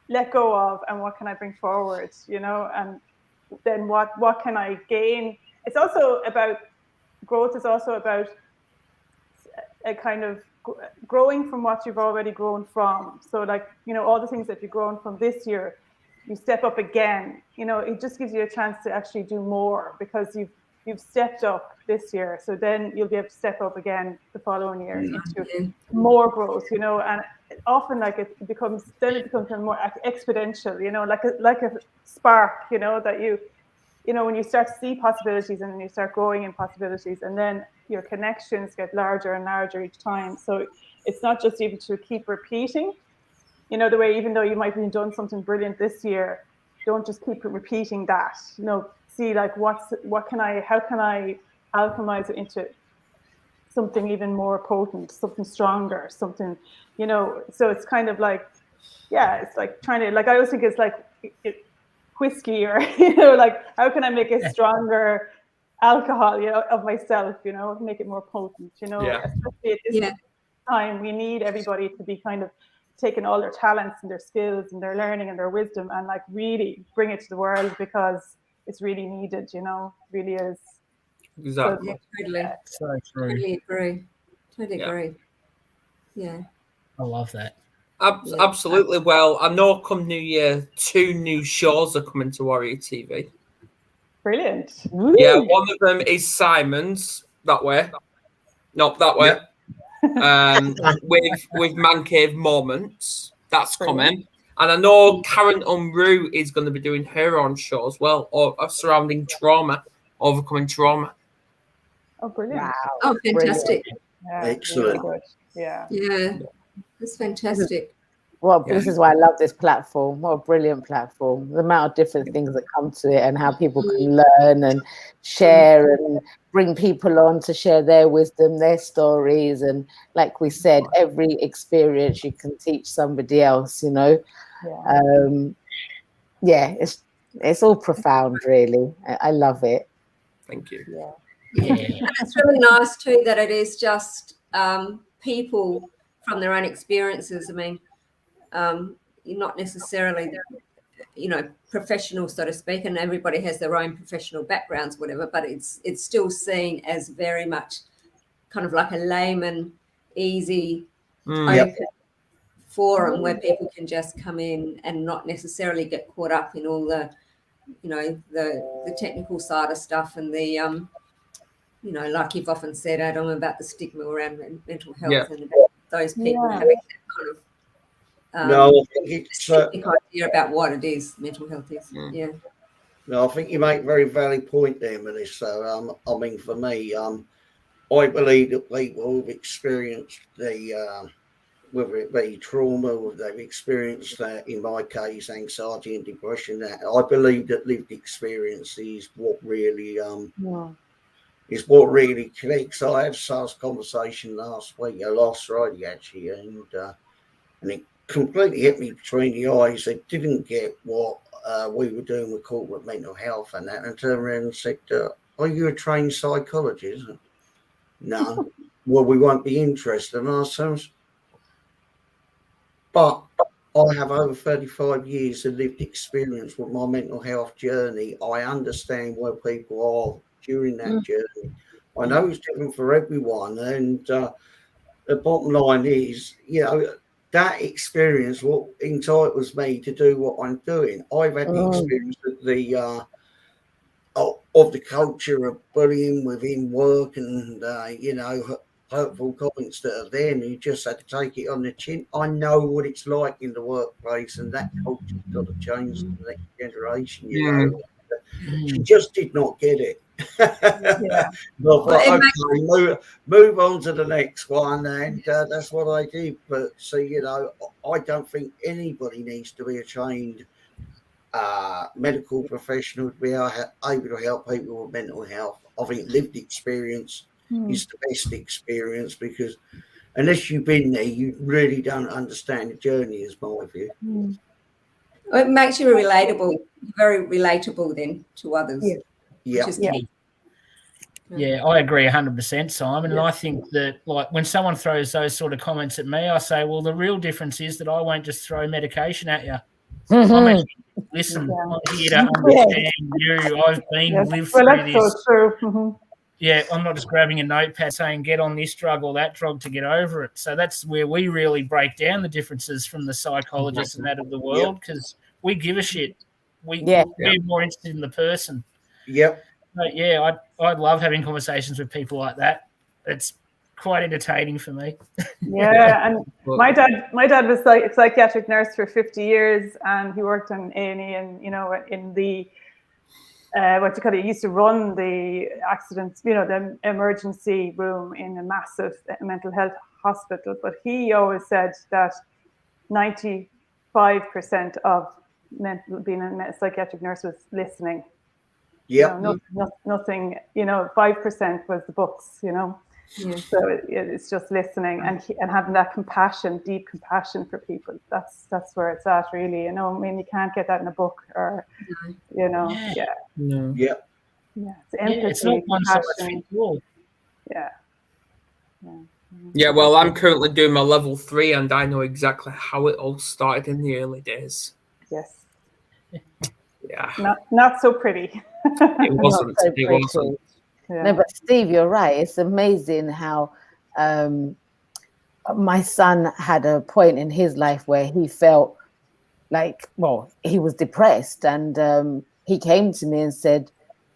let go of, and what can I bring forward? You know, and then what can I gain? It's also about growth. Is also about a kind of growing from what you've already grown from. So, like, you know, all the things that you've grown from this year, you step up again. You know, it just gives you a chance to actually do more because you've stepped up this year. So then you'll be able to step up again the following year into more growth. You know, and often it becomes more exponential. You know, like a spark. You know, that you know, when you start to see possibilities and then you start growing in possibilities, and then your connections get larger and larger each time. So it's not just even to keep repeating. You know, the way, even though you might have done something brilliant this year, don't just keep repeating that. You know, see like how can I alchemize it into something even more potent, something stronger, something, you know. So it's kind of like, it's like trying to, like, I always think it's like whiskey, or, you know, like, how can I make a stronger alcohol, you know, of myself, you know, make it more potent, you know. Especially at this time, we need everybody to be kind of taking all their talents and their skills and their learning and their wisdom and like really bring it to the world, because it's really needed, you know, really is. Exactly. So, totally agree. Totally agree. Yeah. I love that. Absolutely. Well, I know come New Year, 2 new shows are coming to Warrior TV. Brilliant. Yeah, one of them is Simon's, that way. Not that way. With Man Cave Moments. That's coming. And I know Karen Unruh is going to be doing her own show as well, or surrounding trauma, overcoming trauma. Oh, brilliant. Wow. Oh, fantastic. Yeah, excellent. really good. Yeah. Yeah. That's fantastic. Well, this is why I love this platform. What a brilliant platform. The amount of different things that come to it and how people can learn and share and bring people on to share their wisdom, their stories. And like we said, every experience you can teach somebody else, you know. Yeah. It's all profound, really. I love it. Thank you. Yeah. It's really nice too that it is just people from their own experiences. I mean, you're not necessarily, you know, professional, so to speak, and everybody has their own professional backgrounds, whatever, but it's still seen as very much kind of like a layman, easy, open forum where people can just come in and not necessarily get caught up in all the, you know, the technical side of stuff and the you know, like you've often said, Adam, about the stigma around mental health and about those people having that kind of no, I think it's idea about what it is, mental health is. Yeah. No, I think you make a very valid point there, Melissa. I mean, for me, I believe that people who've experienced the whether it be trauma or they've experienced, in my case, anxiety and depression, that I believe that lived experience is what really is what really connects. I had such conversation last Friday actually, and it completely hit me between the eyes. They didn't get what we were doing with corporate mental health and that, and turned around and said, "Are you a trained psychologist?" No. Well, we won't be interested in ourselves. But I have over 35 years of lived experience with my mental health journey. I understand where people are during that journey. I know it's different for everyone. And the bottom line is, you know, that experience what entitles me to do what I'm doing. I've had the experience of the culture of bullying within work and, you know, hurtful comments that are there, and you just had to take it on the chin. I know what it's like in the workplace, and that culture's got to change to the next generation, you know. She just did not get it. Okay, move on to the next one, and that's what I did. But so, you know, I don't think anybody needs to be a trained medical professional to be able to help people with mental health. I think lived experience is the best experience, because unless you've been there, you really don't understand the journey, is my view. Well, it makes you relatable, very relatable then to others. Yeah. Yeah, I agree 100%, Simon. And I think that, like, when someone throws those sort of comments at me, I say, well, the real difference is that I won't just throw medication at you. I'm actually listen. I'm here to understand you. I've been lived through this. So true. Yeah, I'm not just grabbing a notepad saying get on this drug or that drug to get over it. So that's where we really break down the differences from the psychologists and that of the world, because we give a shit. We're more interested in the person. Yep. But yeah, I'd love having conversations with people like that. It's quite entertaining for me. Yeah, and my dad was a psychiatric nurse for 50 years, and he worked on A&E, and you know, in the he used to run the accidents, you know, the emergency room in a massive mental health hospital. But he always said that 95% of being a psychiatric nurse was listening. Yeah. You know, nothing. You know, 5% was the books. You know. Yeah. So it's just listening and having that compassion, deep compassion for people. That's where it's at, really. You know, I mean, you can't get that in a book, or you know, it's empathy, it's not one size fits all. Yeah, well, I'm currently doing my level 3, and I know exactly how it all started in the early days. Yes. Yeah. Not so pretty. It wasn't. It wasn't. Yeah. No, but Steve, you're right. It's amazing how my son had a point in his life where he felt like, well, he was depressed, and he came to me and said,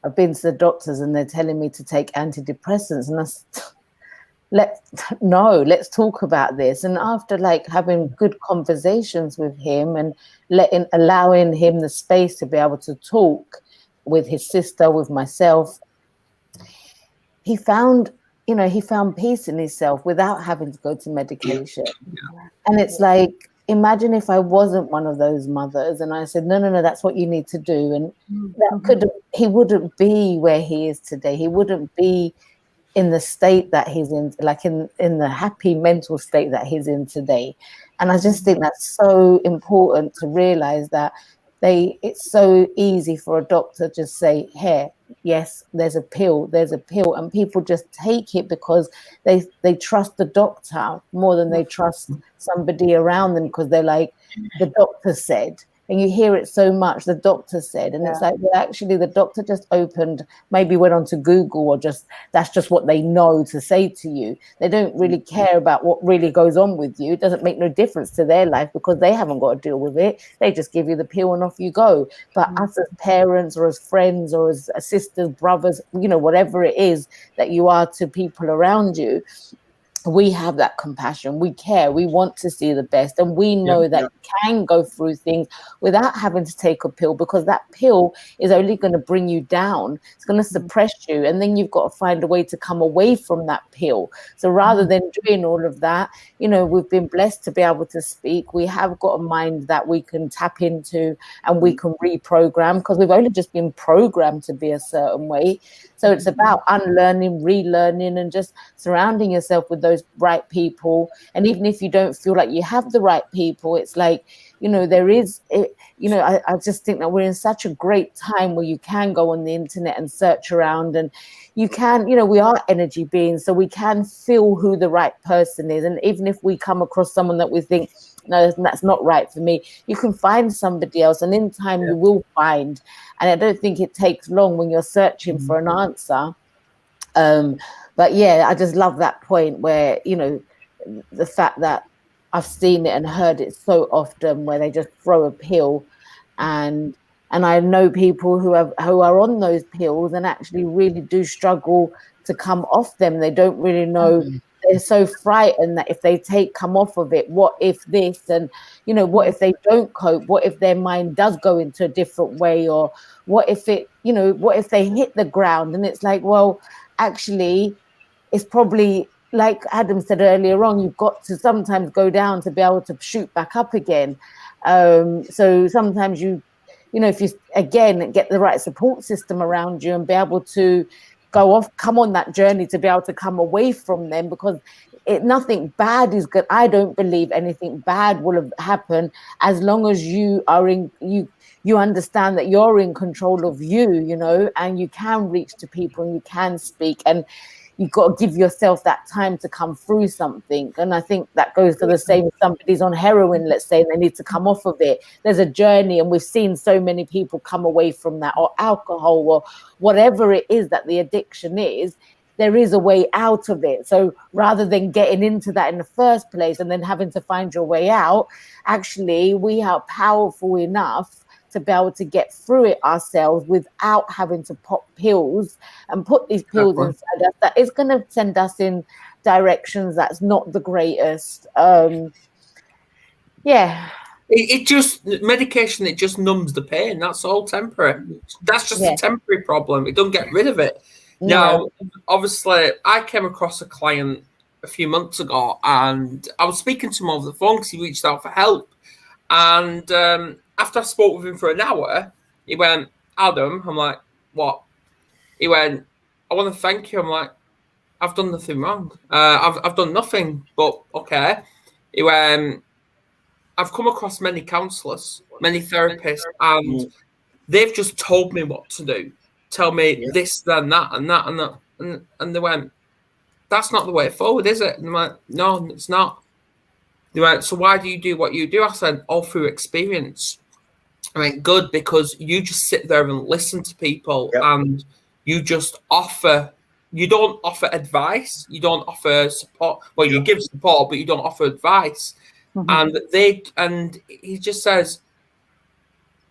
I've been to the doctors and they're telling me to take antidepressants. And I said, let's talk about this. And after like having good conversations with him and allowing him the space to be able to talk with his sister, with myself, he found peace in himself without having to go to medication. And it's like, imagine if I wasn't one of those mothers and I said, no, that's what you need to do. And that he wouldn't be where he is today. He wouldn't be in the state that he's in, like in the happy mental state that he's in today. And I just think that's so important to realize that it's so easy for a doctor to just say, here, yes, there's a pill, and people just take it because they trust the doctor more than they trust somebody around them, because they're like, the doctor said. And you hear it so much, the doctor said, and it's like, well, actually the doctor just maybe went onto Google, or that's just what they know to say to you. They don't really care about what really goes on with you. It doesn't make no difference to their life because they haven't got to deal with it. They just give you the pill and off you go. But us as parents or as friends or as sisters, brothers, whatever it is that you are to people around you, we have that compassion, we care, we want to see the best, and we know that you can go through things without having to take a pill, because that pill is only going to bring you down. It's going to suppress you, and then you've got to find a way to come away from that pill. So rather than doing all of that, we've been blessed to be able to speak. We have got a mind that we can tap into and we can reprogram, because we've only just been programmed to be a certain way. So it's about unlearning, relearning, and just surrounding yourself with those right people. And even if you don't feel like you have the right people, it's like, there is, I just think that we're in such a great time where you can go on the internet and search around, and you can, we are energy beings, so we can feel who the right person is. And even if we come across someone that we think, no, that's not right for me, you can find somebody else, and in time you will find. And I don't think it takes long when you're searching for an answer. But yeah, I just love that point where, the fact that I've seen it and heard it so often, where they just throw a pill, and I know people who are on those pills and actually really do struggle to come off them. They don't really know. They're so frightened that if they come off of it, what if this, and what if they don't cope? What if their mind does go into a different way? Or what if what if they hit the ground? And it's like, well, actually, it's probably, like Adam said earlier on, you've got to sometimes go down to be able to shoot back up again. So sometimes if you again get the right support system around you and be able to come on that journey to be able to come away from them, because nothing bad is good. I don't believe anything bad will have happened as long as you are you understand that you're in control of you, and you can reach to people and you can speak, and you've got to give yourself that time to come through something. And I think that goes to the same if somebody's on heroin, let's say, and they need to come off of it. There's a journey, and we've seen so many people come away from that, or alcohol, or whatever it is that the addiction is. There is a way out of it. So rather than getting into that in the first place and then having to find your way out, actually, we are powerful enough to be able to get through it ourselves without having to pop pills and put these pills inside us. That is going to send us in directions that's not the greatest. It just, medication, it just numbs the pain. That's all temporary. That's just a temporary problem. It don't get rid of it. Now, obviously, I came across a client a few months ago, and I was speaking to him over the phone because he reached out for help. And after I spoke with him for an hour, he went, Adam, I'm like, what? He went, I want to thank you. I'm like, I've done nothing wrong. I've done nothing, but okay. He went, I've come across many counsellors, many therapists, and they've just told me what to do. Tell me this, then that, and that, and that. And they went, that's not the way forward, is it? And I'm like, no, it's not. They went, so why do you do what you do? I said, all through experience. I went, good, because you just sit there and listen to people, and you just offer. You don't offer advice. You don't offer support. Well, you give support, but you don't offer advice. And he just says,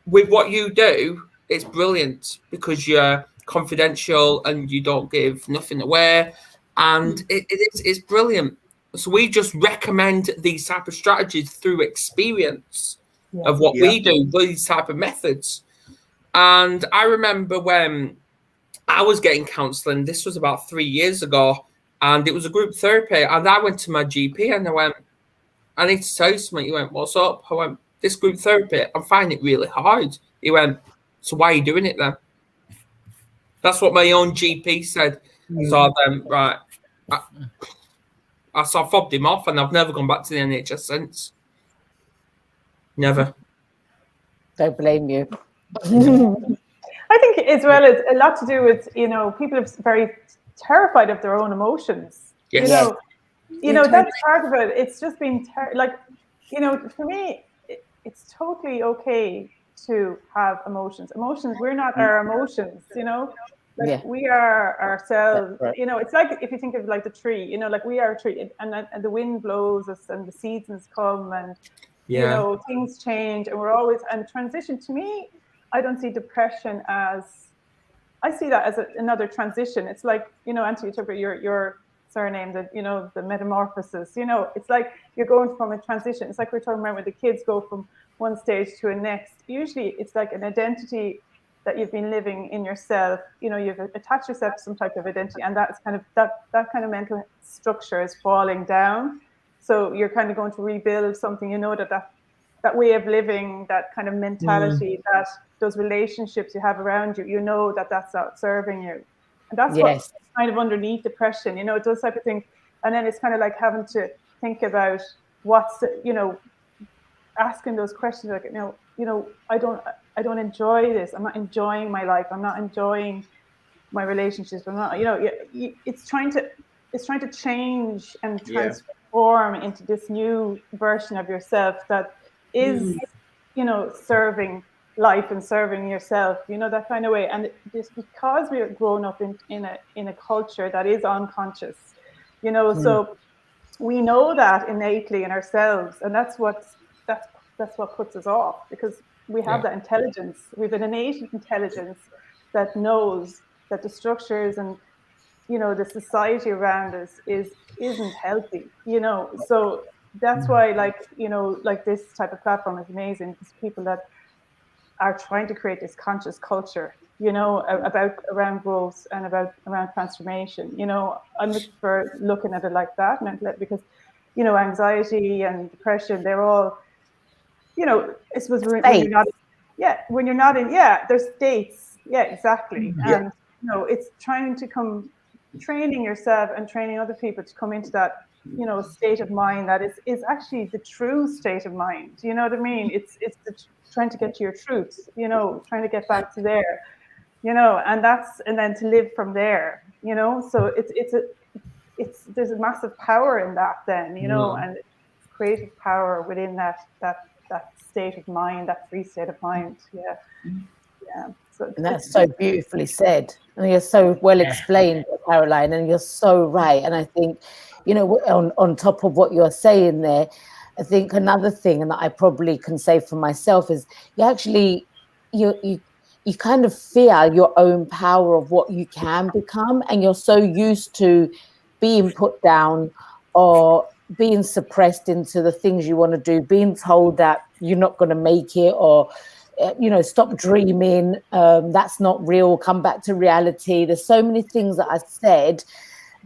with what you do, it's brilliant because you're confidential and you don't give nothing away, and it's brilliant. So we just recommend these type of strategies through experience of what we do, these type of methods. And I remember when I was getting counselling, this was about 3 years ago, and it was a group therapy, and I went to my GP and I went, I need to tell you something. He went, what's up? I went, this group therapy, I'm finding it really hard. He went, so why are you doing it then? That's what my own GP said. So then, right, I fobbed him off, and I've never gone back to the NHS since. Never. Don't blame you. I think as well, it's a lot to do with, you know, people are very terrified of their own emotions. Yes. You know, that's part of it. It's just been like, you know, for me, it's totally okay to have emotions. We're not our emotions, you know. Like we are ourselves. Right. You know, it's like if you think of like the tree, you know, like we are a tree, and the wind blows us, and the seasons come, and you know, things change, and we're always and transition. To me, I don't see depression as, I see that as another transition. It's like, you know, Auntie, your surname, that, you know, the metamorphosis, you know, it's like you're going from a transition. It's like we're talking about when the kids go from one stage to a next. Usually it's like an identity that you've been living in yourself, you know, you've attached yourself to some type of identity, and that's kind of that kind of mental structure is falling down. So you're kind of going to rebuild something, you know, that way of living, that kind of mentality, that those relationships you have around you, you know, that's not serving you. And that's what's kind of underneath depression, you know, those type of things. And then it's kind of like having to think about what's, you know, asking those questions like, you know, I don't enjoy this. I'm not enjoying my life. I'm not enjoying my relationships. I'm not, you know, it's trying to change and transform into this new version of yourself that is, you know, serving life and serving yourself, you know, that kind of way. And just because we're grown up in a culture that is unconscious, you know, so we know that innately in ourselves, and that's what puts us off, because we have that intelligence. We have an innate intelligence that knows that the structures and, you know, the society around us isn't healthy, you know. So that's why, like, you know, like this type of platform is amazing, because people that are trying to create this conscious culture, you know, around growth and around transformation. You know, I'm for looking at it like that, because, you know, anxiety and depression, they're all, you know, I suppose when you're not in, there's states, exactly. And, you know, it's training yourself and training other people to come into that, you know, state of mind that is actually the true state of mind. You know what I mean? It's trying to get to your truth, you know, trying to get back to there, you know, and then to live from there, you know. So there's a massive power in that then, you know, and creative power within that state of mind, that free state of mind. So and that's so beautifully said, and you're so well explained, Caroline, and you're so right. And I think, you know, on top of what you're saying there, I think another thing, and that I probably can say for myself, is you kind of fear your own power of what you can become, and you're so used to being put down or being suppressed into the things you want to do, being told that you're not going to make it, or you know, stop dreaming, that's not real, come back to reality. There's so many things that I said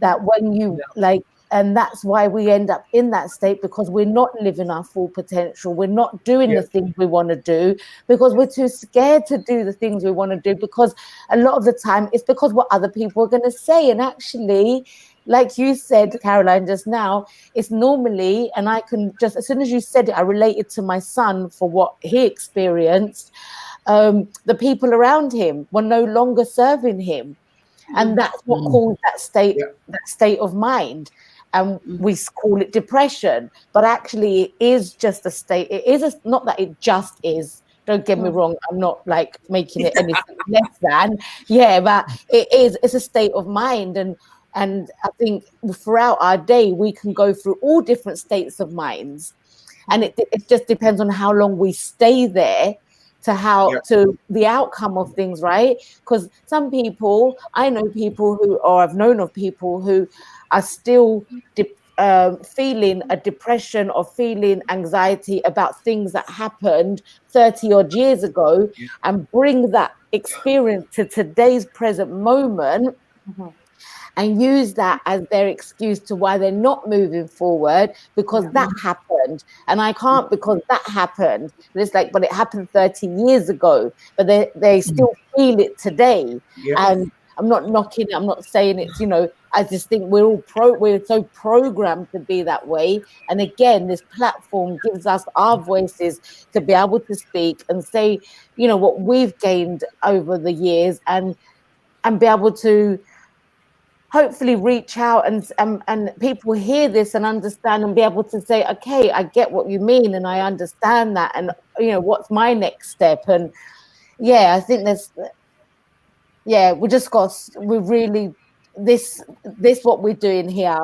that when you like, and that's why we end up in that state, because we're not living our full potential. We're not doing the things we want to do because we're too scared to do the things we want to do, because a lot of the time it's because what other people are going to say. And actually, like you said, Caroline, just now, it's normally, and I can just, as soon as you said it, I related to my son for what he experienced. The people around him were no longer serving him. And that's what caused that state of mind. And we call it depression, but actually it is just a state. It is not that it just is. Don't get me wrong. I'm not like making it anything less than. But it's a state of mind. And I think throughout our day, we can go through all different states of minds. And it just depends on how long we stay there to the outcome of things, right? Because some people, I know people who, or I've known of people who are still feeling a depression or feeling anxiety about things that happened 30 odd years ago, and bring that experience to today's present moment. and use that as their excuse to why they're not moving forward, because that happened and I can't because that happened. And it's like, but it happened 30 years ago, but they still feel it today. And I'm not knocking it, I'm not saying it's, you know, I just think we're so programmed to be that way. And again, this platform gives us our voices to be able to speak and say, you know, what we've gained over the years, and be able to hopefully reach out and people hear this and understand and be able to say, okay, I get what you mean and I understand that, and you know, what's my next step? And I think we really, this what we're doing here,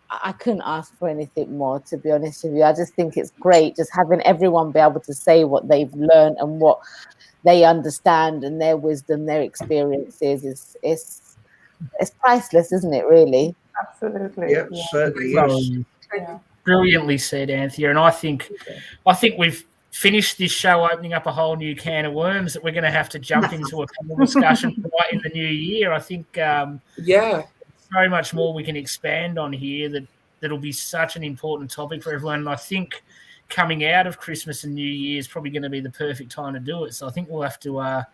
I couldn't ask for anything more, to be honest with you. I just think it's great just having everyone be able to say what they've learned and what they understand, and their wisdom, their experiences it's priceless, isn't it, really? Absolutely. Yeah, certainly is. Brilliantly said, Anthea. And I think we've finished this show opening up a whole new can of worms that we're going to have to jump into a panel discussion right in the new year. I think so much more we can expand on here that'll be such an important topic for everyone. And I think coming out of Christmas and New Year is probably going to be the perfect time to do it. So I think we'll have to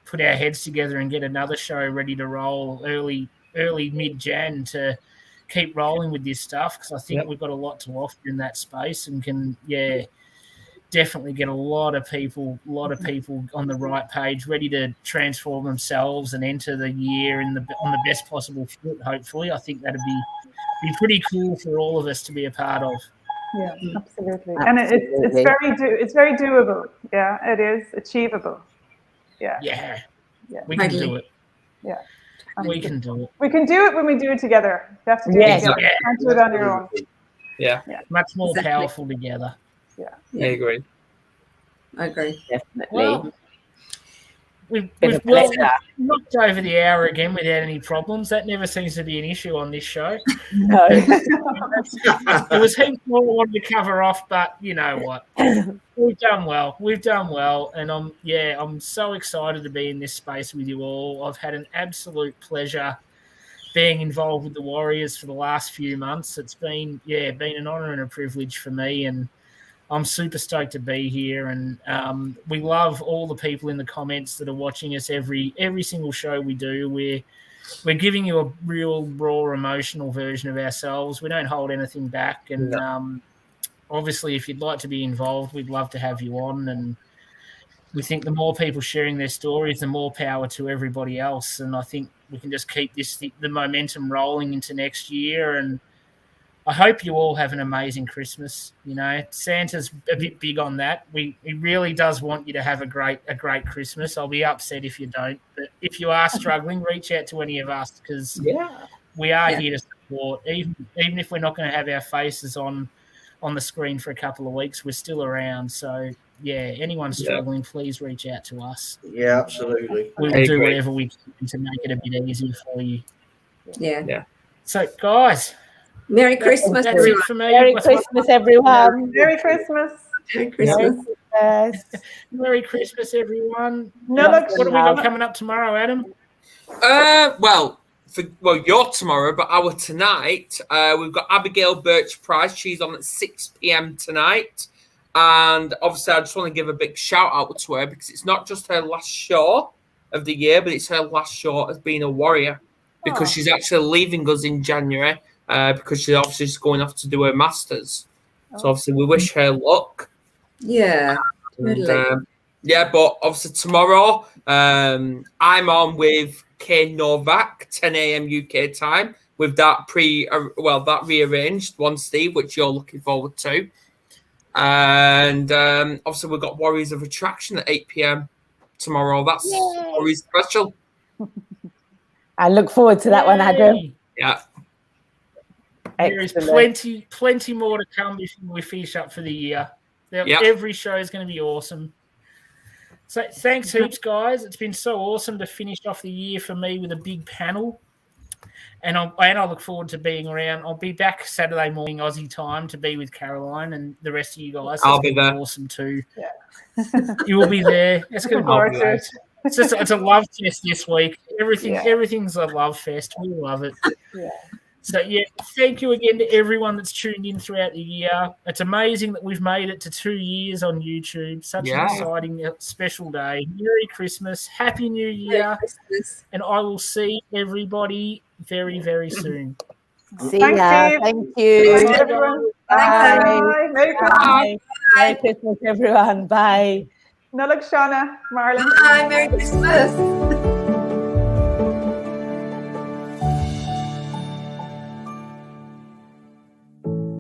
put our heads together and get another show ready to roll early mid-Jan to keep rolling with this stuff, because I think we've got a lot to offer in that space and can definitely get a lot of people on the right page, ready to transform themselves and enter the year on the best possible foot. Hopefully, I think that'd be pretty cool for all of us to be a part of. Yeah, absolutely. And it's very doable. Yeah, it is achievable. Yeah. We can do it. Yeah. We can do it. We can do it when we do it together. You have to do it together. You can't do it on your own. Yeah. Much more powerful together. Yeah. I agree. Definitely. Well, we've knocked over the hour again without any problems. That never seems to be an issue on this show. No. There was heaps more I wanted to cover off, but you know what? We've done well. And I'm so excited to be in this space with you all. I've had an absolute pleasure being involved with the Warriors for the last few months. It's been an honour and a privilege for me, and I'm super stoked to be here. And we love all the people in the comments that are watching us every single show we do. We're giving you a real raw emotional version of ourselves. We don't hold anything back. And obviously, if you'd like to be involved, we'd love to have you on. And we think the more people sharing their stories, the more power to everybody else. And I think we can just keep the momentum rolling into next year. And I hope you all have an amazing Christmas. You know, Santa's a bit big on that. He really does want you to have a great Christmas. I'll be upset if you don't. But if you are struggling, reach out to any of us, because we are here to support. Even if we're not going to have our faces on the screen for a couple of weeks, we're still around. So, anyone struggling, please reach out to us. Yeah, absolutely. We'll do whatever we can to make it a bit easier for you. Yeah. So, guys, Merry Christmas, that's everyone. it for me. Merry Christmas, everyone. Merry Christmas. Merry Christmas. Merry Christmas, everyone. No, What have we got coming up tomorrow, Adam? Your tomorrow, but our tonight, we've got Abigail Birch Price. She's on at 6 p.m. tonight. And obviously, I just want to give a big shout out to her, because it's not just her last show of the year, but it's her last show as being a warrior, because she's actually leaving us in January, because she's obviously just going off to do her masters. So obviously, we wish her luck. Yeah. And, but obviously tomorrow, I'm on with Kane Novak, 10 a.m. UK time, with that that rearranged one, Steve, which you're looking forward to. And obviously we've got Warriors of Attraction at 8 p.m. tomorrow. That's Warriors special. I look forward to that one, Adam. Yeah. There is plenty more to come before we finish up for the year. Every show is going to be awesome. So thanks heaps, guys. It's been so awesome to finish off the year for me with a big panel. And I look forward to being around. I'll be back Saturday morning Aussie time to be with Caroline and the rest of you guys. I'll be there. Awesome too. Yeah. You will be there. It's going to be great. It's a love test this week. Everything's a love fest. We love it. Yeah. So yeah, thank you again to everyone that's tuned in throughout the year. It's amazing that we've made it to 2 years on YouTube. Such an exciting, special day. Merry Christmas, Happy New Year, Merry Christmas. and I will see everybody very, very soon. See Thanks, ya. Steve. Thank you. Thanks, everyone. Bye. Bye. Merry Christmas. Bye. Merry Christmas, everyone. Bye. Nullag Shauna, Marlon. Bye. Merry Christmas.